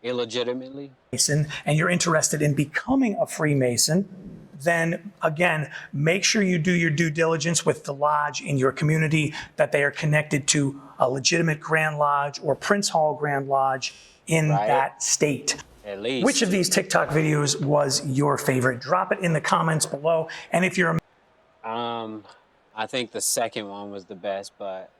Illegitimately? And you're interested in becoming a Freemason, then again, make sure you do your due diligence with the lodge in your community, that they are connected to a legitimate Grand Lodge or Prince Hall Grand Lodge in that state. At least. Which of these TikTok videos was your favorite? Drop it in the comments below. And if you're I think the second one was the best, but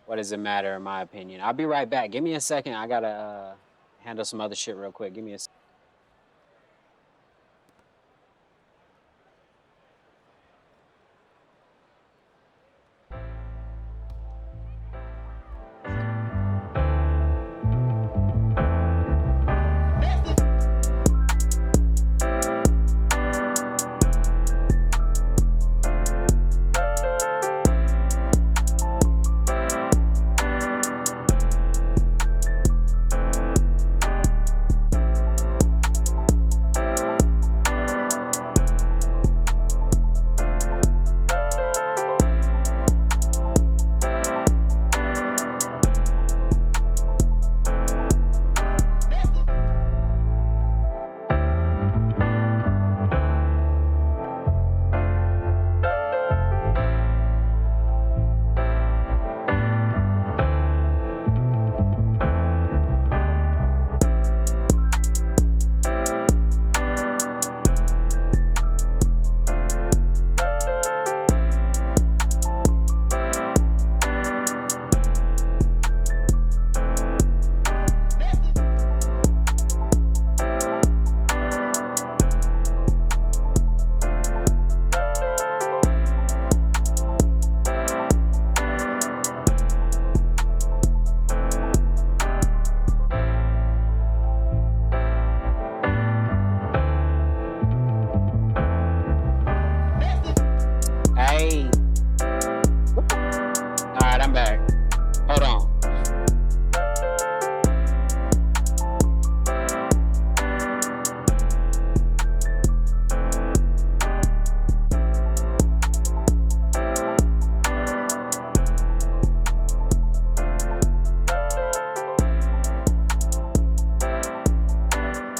what does it matter in my opinion? I'll be right back. Give me a second. I gotta handle some other shit real quick. Give me a second.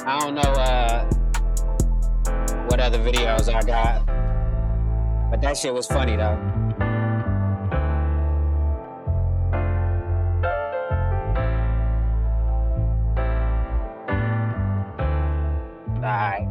I don't know what other videos I got, but that shit was funny though. Alright.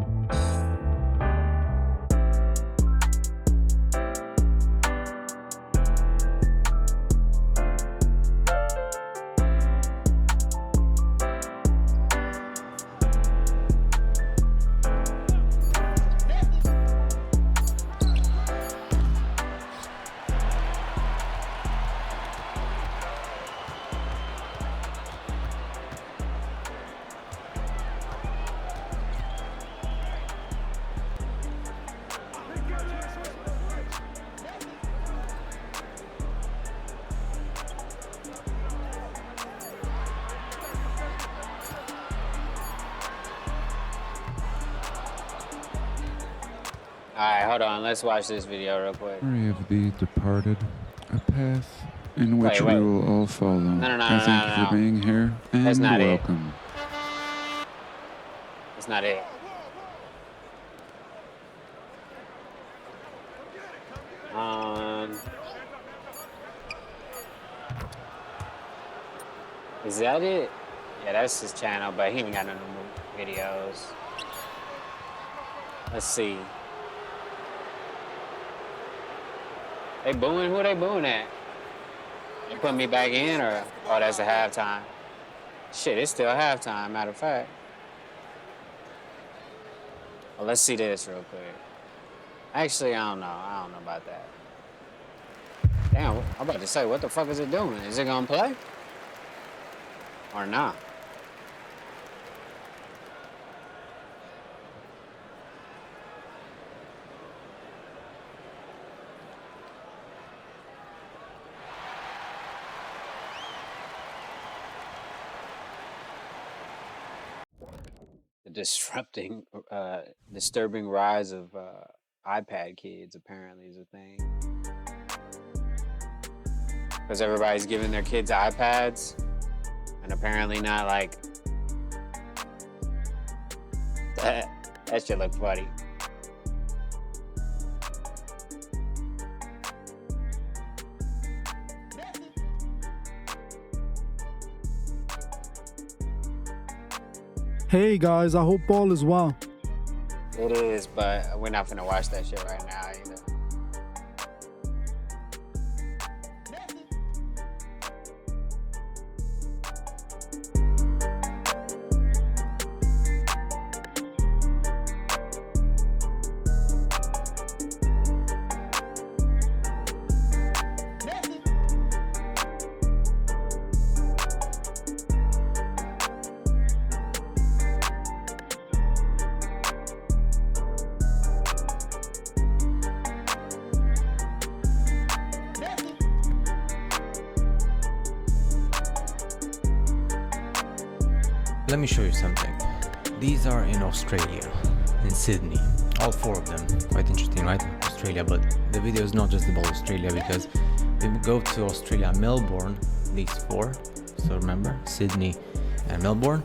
Alright, hold on. Let's watch this video real quick. Memory of the departed, a path in which Wait. we will all follow. No, I thank you for being here and That's not it. welcome. That's not it. Is that it? Yeah, that's his channel, but he ain't got no new videos. Let's see. They booing? Who they booing at? They put me back in, or oh, that's the halftime. Shit, it's still halftime. Matter of fact. Well, let's see this real quick. Actually, I don't know. I don't know about that. Damn, I'm about to say, what the fuck is it doing? Is it gonna play? Or not? The disturbing rise of iPad kids apparently is a thing. Because everybody's giving their kids iPads, and apparently not like that. That shit look funny. Hey guys, I hope all is well. It is, but we're not finna watch that shit right now either. Let me show you something. These are in Australia, in Sydney. All four of them. Quite interesting, right? Australia, but the video is not just about Australia because we go to Australia, Melbourne, these four. So remember, Sydney and Melbourne.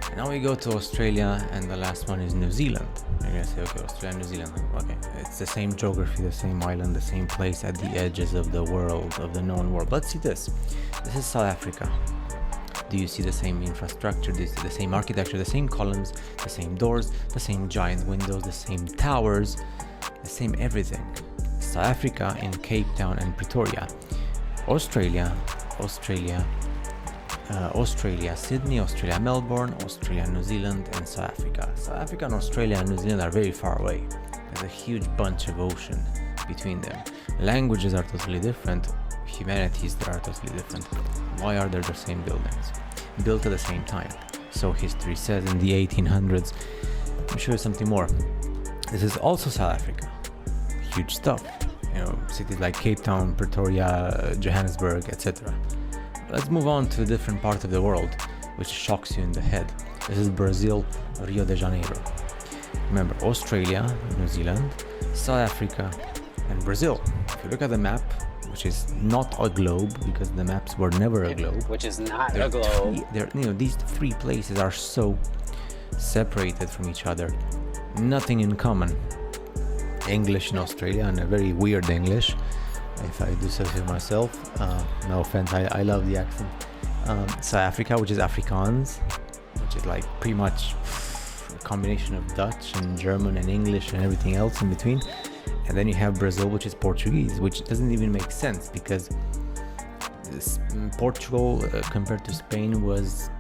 And now we go to Australia and the last one is New Zealand. You're gonna say, okay, Australia, New Zealand. Okay, it's the same geography, the same island, the same place at the edges of the world, of the known world. Let's see this. This is South Africa. Do you see the same infrastructure? Do you see the same architecture, the same columns, the same doors, the same giant windows, the same towers, the same everything? South Africa in Cape Town and Pretoria. Australia, Sydney, Australia, Melbourne, Australia, New Zealand, and South Africa. South Africa and Australia and New Zealand are very far away. There's a huge bunch of ocean between them. Languages are totally different. Humanities that are totally different. Why are there the same buildings? Built at the same time. So history says in the 1800s. Let me show you something more. This is also South Africa. Huge stuff. You know, cities like Cape Town, Pretoria, Johannesburg, etc. Let's move on to a different part of the world, which shocks you in the head. This is Brazil, Rio de Janeiro. Remember, Australia, New Zealand, South Africa, and Brazil. If you look at the map, which is not a globe because the maps were never a globe. Which is not a globe. These three places are so separated from each other. Nothing in common. English in Australia, and a very weird English, if I do so myself. No offense, I love the accent. South Africa, which is Afrikaans, which is like pretty much a combination of Dutch and German and English and everything else in between. And then you have Brazil, which is Portuguese, which doesn't even make sense because Portugal compared to Spain was,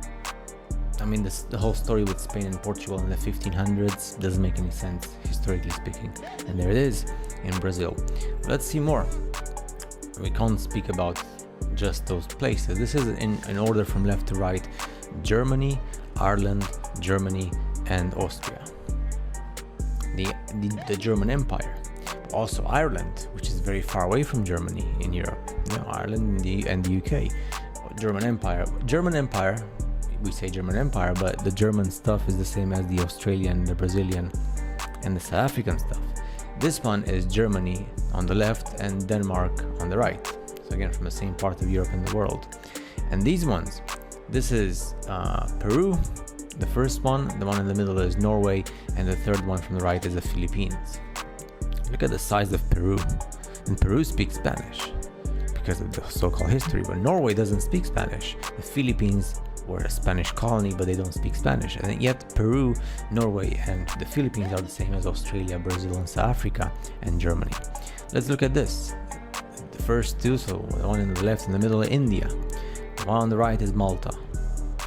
the whole story with Spain and Portugal in the 1500s doesn't make any sense, historically speaking. And there it is in Brazil. Let's see more. We can't speak about just those places. This is in order from left to right: Germany, Ireland, Germany, and Austria. The German Empire. Also Ireland, which is very far away from Germany in Europe. Ireland and the UK. German Empire, we say German Empire, but the German stuff is the same as the Australian, the Brazilian, and the South African stuff. This one is Germany on the left and Denmark on the right. So again, from the same part of Europe and the world. And these ones, this is Peru, the first one. The one in the middle is Norway, and the third one from the right is the Philippines. Look at the size of Peru. And Peru speaks Spanish because of the so-called history, but Norway doesn't speak Spanish. The Philippines were a Spanish colony, but they don't speak Spanish. And yet Peru, Norway, and the Philippines are the same as Australia, Brazil, and South Africa, and Germany. Let's look at this. The first two, so the one in the left and the middle, India. The one on the right is Malta.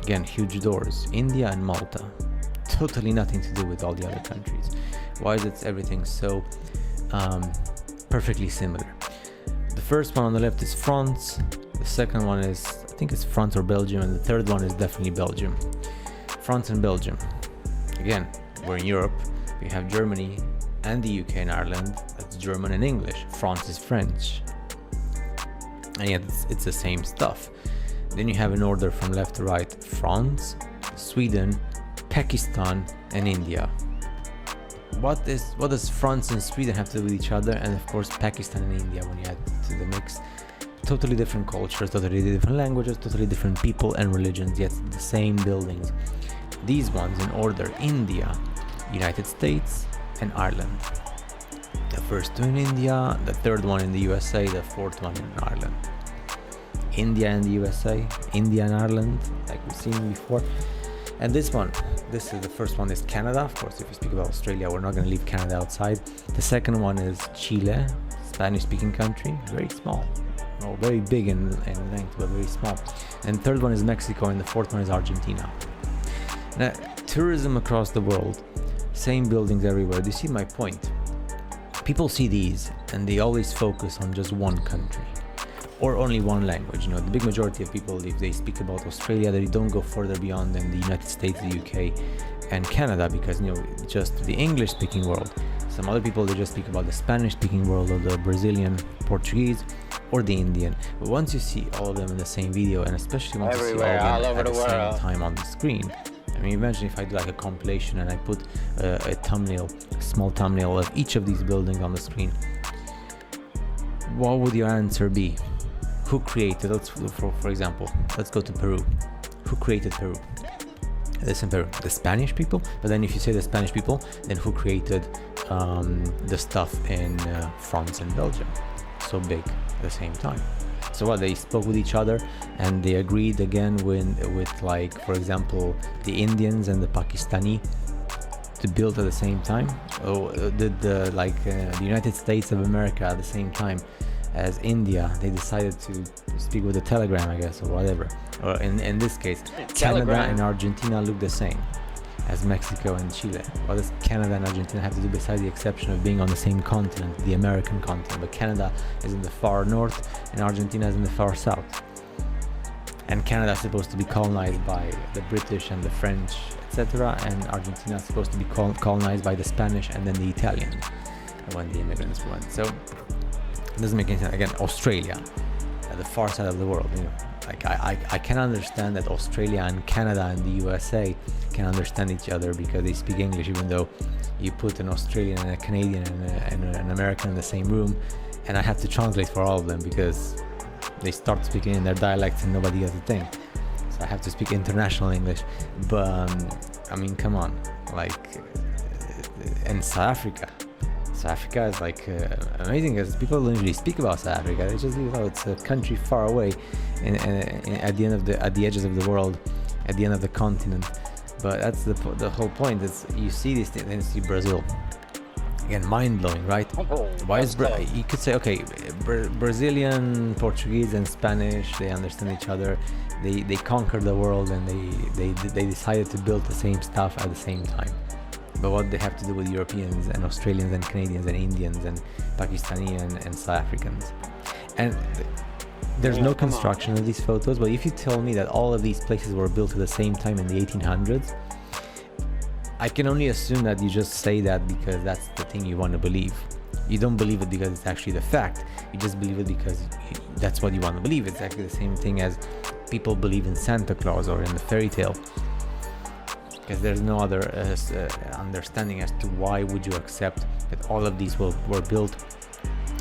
Again, huge doors. India and Malta. Totally nothing to do with all the other countries. Why is it everything so perfectly similar? The first one on the left is France. The second one is, I think it's France or Belgium, and the third one is definitely Belgium. France and Belgium. Again, we're in Europe. We have Germany and the UK and Ireland. That's German and English. France is French. And yet it's the same stuff. Then you have an order from left to right: France, Sweden, Pakistan, and India. What does France and Sweden have to do with each other? And of course Pakistan and India, when you add to the mix. Totally different cultures, totally different languages, totally different people and religions, yet the same buildings. These ones in order: India, United States, and Ireland. The first two in India, the third one in the USA, the fourth one in Ireland. India and the USA, India and Ireland, like we've seen before. And this is the first one is Canada. Of course, if we speak about Australia, we're not going to leave Canada outside. The second one is Chile, Spanish-speaking country, very small. No, very big in length, but very small. And third one is Mexico, and the fourth one is Argentina. Now, tourism across the world, same buildings everywhere. Do you see my point? People see these and they always focus on just one country or only one language. You know, the big majority of people, if they speak about Australia, they don't go further beyond than the United States, the UK, and Canada, because, you know, just the English-speaking world. Some other people, they just speak about the Spanish-speaking world, or the Brazilian, Portuguese, or the Indian. But once you see all of them in the same video, and especially once you see all of them at the same time on the screen, I mean, imagine if I do like a compilation and I put a thumbnail, a small thumbnail of each of these buildings on the screen. What would your answer be? Who created? For example, let's go to Peru. Who created Peru? Listen, Peru, the Spanish people. But then if you say the Spanish people, then who created the stuff in France and Belgium? So big at the same time. So what, they spoke with each other and they agreed again with like, for example, the Indians and the Pakistani to build at the same time? Or did the United States of America at the same time as India, they decided to speak with the telegram, I guess, or whatever? Or in this case, Canada and Argentina look the same as Mexico and Chile. What does Canada and Argentina have to do besides the exception of being on the same continent, the American continent? But Canada is in the far north and Argentina is in the far south. And Canada is supposed to be colonized by the British and the French, etc. And Argentina is supposed to be colonized by the Spanish and then the Italians when the immigrants went. So it doesn't make any sense. Again, Australia, at the far side of the world, you know. Like I can understand that Australia and Canada and the USA can understand each other because they speak English, even though you put an Australian and a Canadian and an American in the same room, and I have to translate for all of them because they start speaking in their dialects and nobody gets a thing. So I have to speak international English. But I mean, come on, like in South Africa is like amazing because people don't usually speak about South Africa. They just, you know, it's a country far away, at the edges of the world, at the end of the continent. But that's the whole point. Is you see these things, then you see Brazil. Again, mind blowing, right? Why is you could say, okay, Brazilian, Portuguese, and Spanish, they understand each other. They conquered the world and they decided to build the same stuff at the same time. But what they have to do with Europeans and Australians and Canadians and Indians and Pakistani and South Africans? And there's no construction of these photos, but if you tell me that all of these places were built at the same time in the 1800s, I can only assume that you just say that because that's the thing you want to believe. You don't believe it because it's actually the fact. You just believe it because that's what you want to believe. It's actually the same thing as people believe in Santa Claus or in the fairy tale. because there's no other understanding as to why would you accept that all of these were built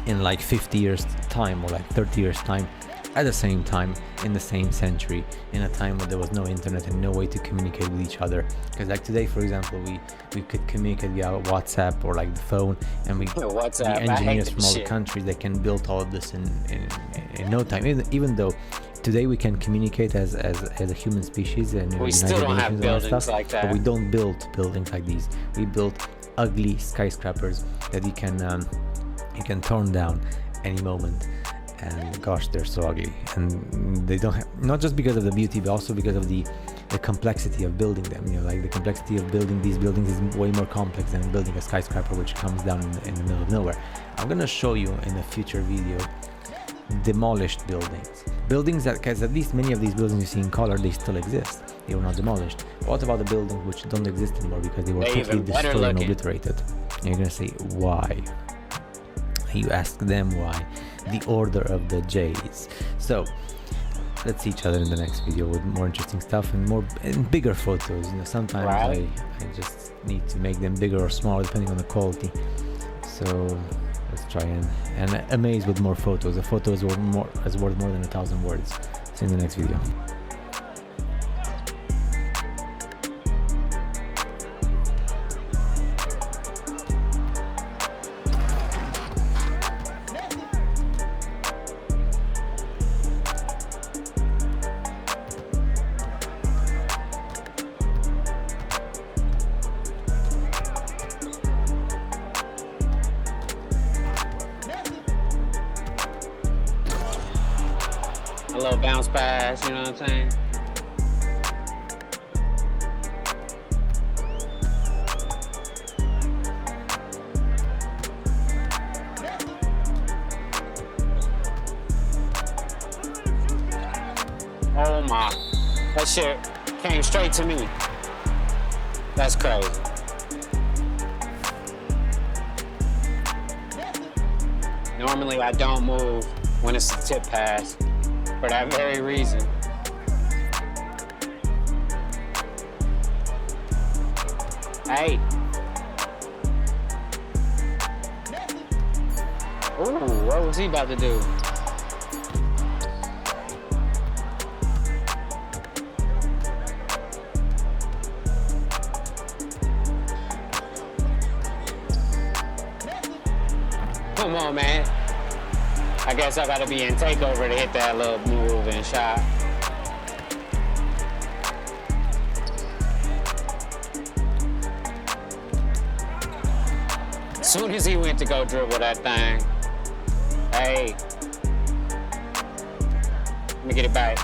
in like 50 years time or like 30 years time at the same time in the same century, in a time when there was no internet and no way to communicate with each other. Because like today, for example, we could communicate via WhatsApp or like the phone, and the engineers from all the countries, they can build all of this in no time, even though today we can communicate as a human species and we still don't have buildings like that. But we don't build buildings like these. We build ugly skyscrapers that you can turn down any moment. And gosh, they're so ugly, and they don't have, not just because of the beauty, but also because of the complexity of building them. Like the complexity of building these buildings is way more complex than building a skyscraper which comes down in the middle of nowhere. I'm gonna show you in a future video demolished buildings that, because at least many of these buildings you see in color, they still exist, they were not demolished. But what about the buildings which don't exist anymore because they were totally destroyed and obliterated? And you're gonna say why. You ask them why. The order of the J's. So let's see each other in the next video with more interesting stuff and bigger photos. Sometimes I just need to make them bigger or smaller depending on the quality. So let's try and amaze with more photos. A photo is worth more than 1,000 words. See you in the next video. A little bounce pass, you know what I'm saying? Oh my, that shit came straight to me. That's crazy. Normally I don't move when it's a tip pass. For that very reason. Hey. Ooh, what was he about to do? Come on, man. I guess I gotta be in takeover to hit that little move and shot. As soon as he went to go dribble that thing, hey, let me get it back.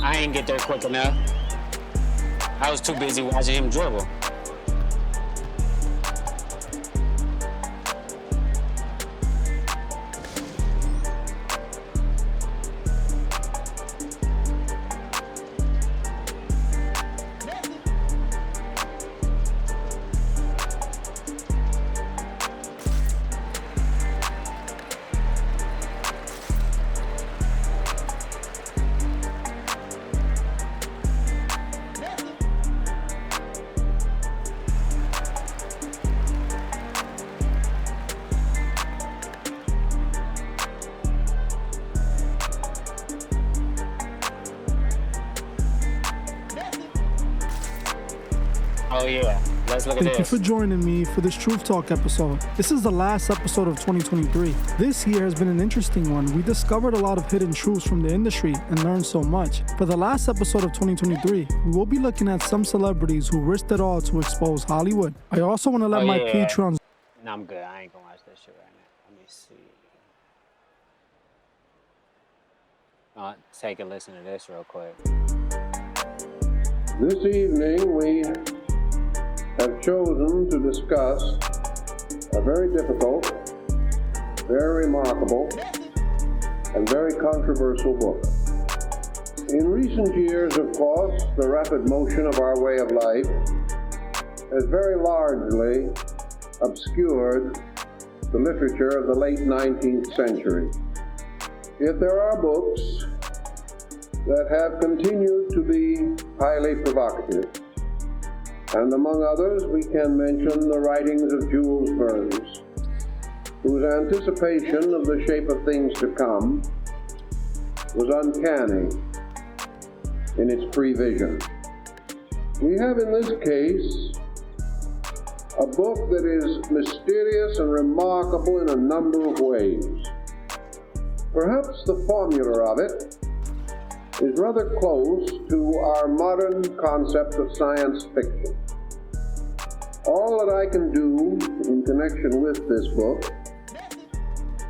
I ain't get there quick enough. I was too busy watching him dribble. Oh yeah, let's look at this. Thank you for joining me for this Truth Talk episode. This is the last episode of 2023. This year has been an interesting one. We discovered a lot of hidden truths from the industry and learned so much. For the last episode of 2023, we will be looking at some celebrities who risked it all to expose Hollywood. I also want to let my Patreons... No, I'm good. I ain't gonna watch that shit right now. Let me see. Take a listen to this real quick. This evening we have chosen to discuss a very difficult, very remarkable, and very controversial book. In recent years, of course, the rapid motion of our way of life has very largely obscured the literature of the late 19th century. Yet there are books that have continued to be highly provocative. And among others, we can mention the writings of Jules Verne, whose anticipation of the shape of things to come was uncanny in its prevision. We have in this case a book that is mysterious and remarkable in a number of ways. Perhaps the formula of it is rather close to our modern concept of science fiction. All that I can do in connection with this book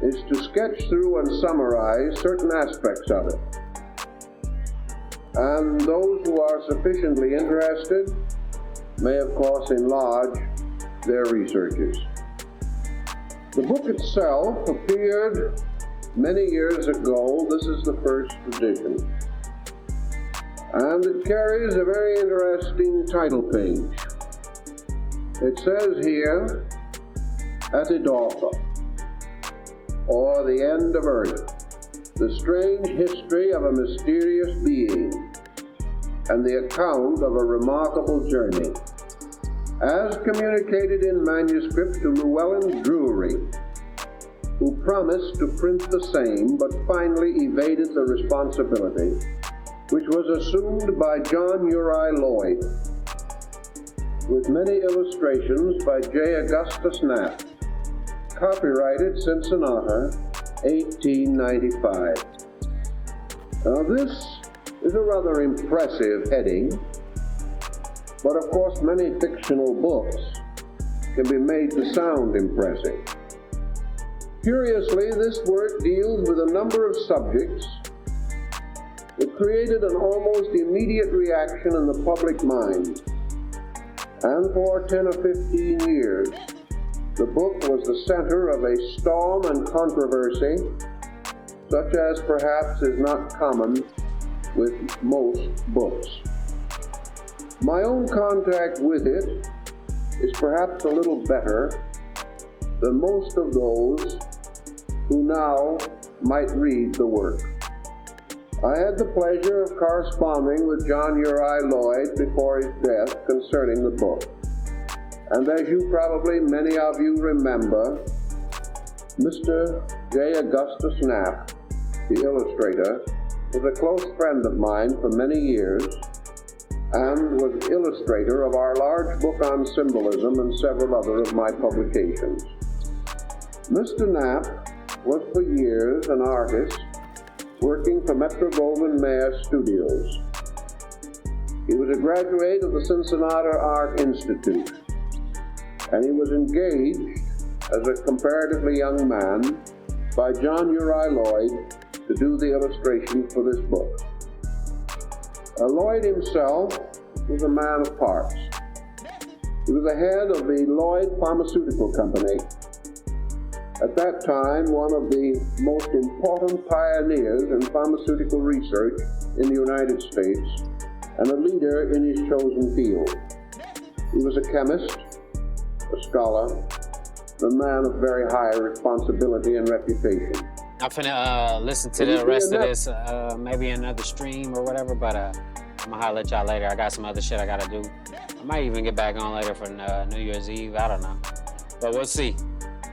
is to sketch through and summarize certain aspects of it. And those who are sufficiently interested may, of course, enlarge their researches. The book itself appeared many years ago. This is the first edition. And it carries a very interesting title page. It says here, Atidalfa, or The End of Earth, the strange history of a mysterious being, and the account of a remarkable journey, as communicated in manuscript to Llewellyn Drury, who promised to print the same, but finally evaded the responsibility, which was assumed by John Uri Lloyd, with many illustrations by J. Augustus Knapp, copyrighted Cincinnati, 1895. Now this is a rather impressive heading, but of course many fictional books can be made to sound impressive. Curiously, this work deals with a number of subjects that created an almost immediate reaction in the public mind. And for 10 or 15 years, the book was the center of a storm and controversy, such as perhaps is not common with most books. My own contact with it is perhaps a little better than most of those who now might read the work. I had the pleasure of corresponding with John Uri Lloyd before his death concerning the book. And as you probably, many of you remember, Mr. J. Augustus Knapp, the illustrator, was a close friend of mine for many years and was illustrator of our large book on symbolism and several other of my publications. Mr. Knapp was for years an artist working for Metro-Goldwyn-Mayer Studios. He was a graduate of the Cincinnati Art Institute, and he was engaged as a comparatively young man by John Uri Lloyd to do the illustrations for this book. Lloyd himself was a man of parts. He was the head of the Lloyd Pharmaceutical Company, at that time one of the most important pioneers in pharmaceutical research in the United States and a leader in his chosen field. He was a chemist, a scholar, a man of very high responsibility and reputation. I'm finna listen to the rest of this, maybe another stream or whatever, but I'm gonna holler at y'all later. I got some other shit I gotta do. I might even get back on later for New Year's Eve, I don't know. But we'll see.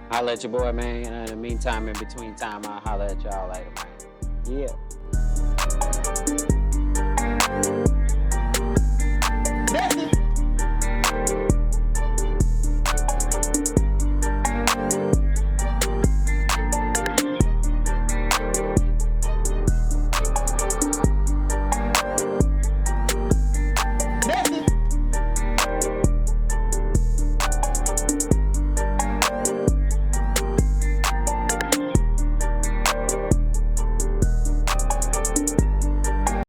Holler at your boy, man. In the meantime, in between time, I'll holler at y'all later, man. Yeah.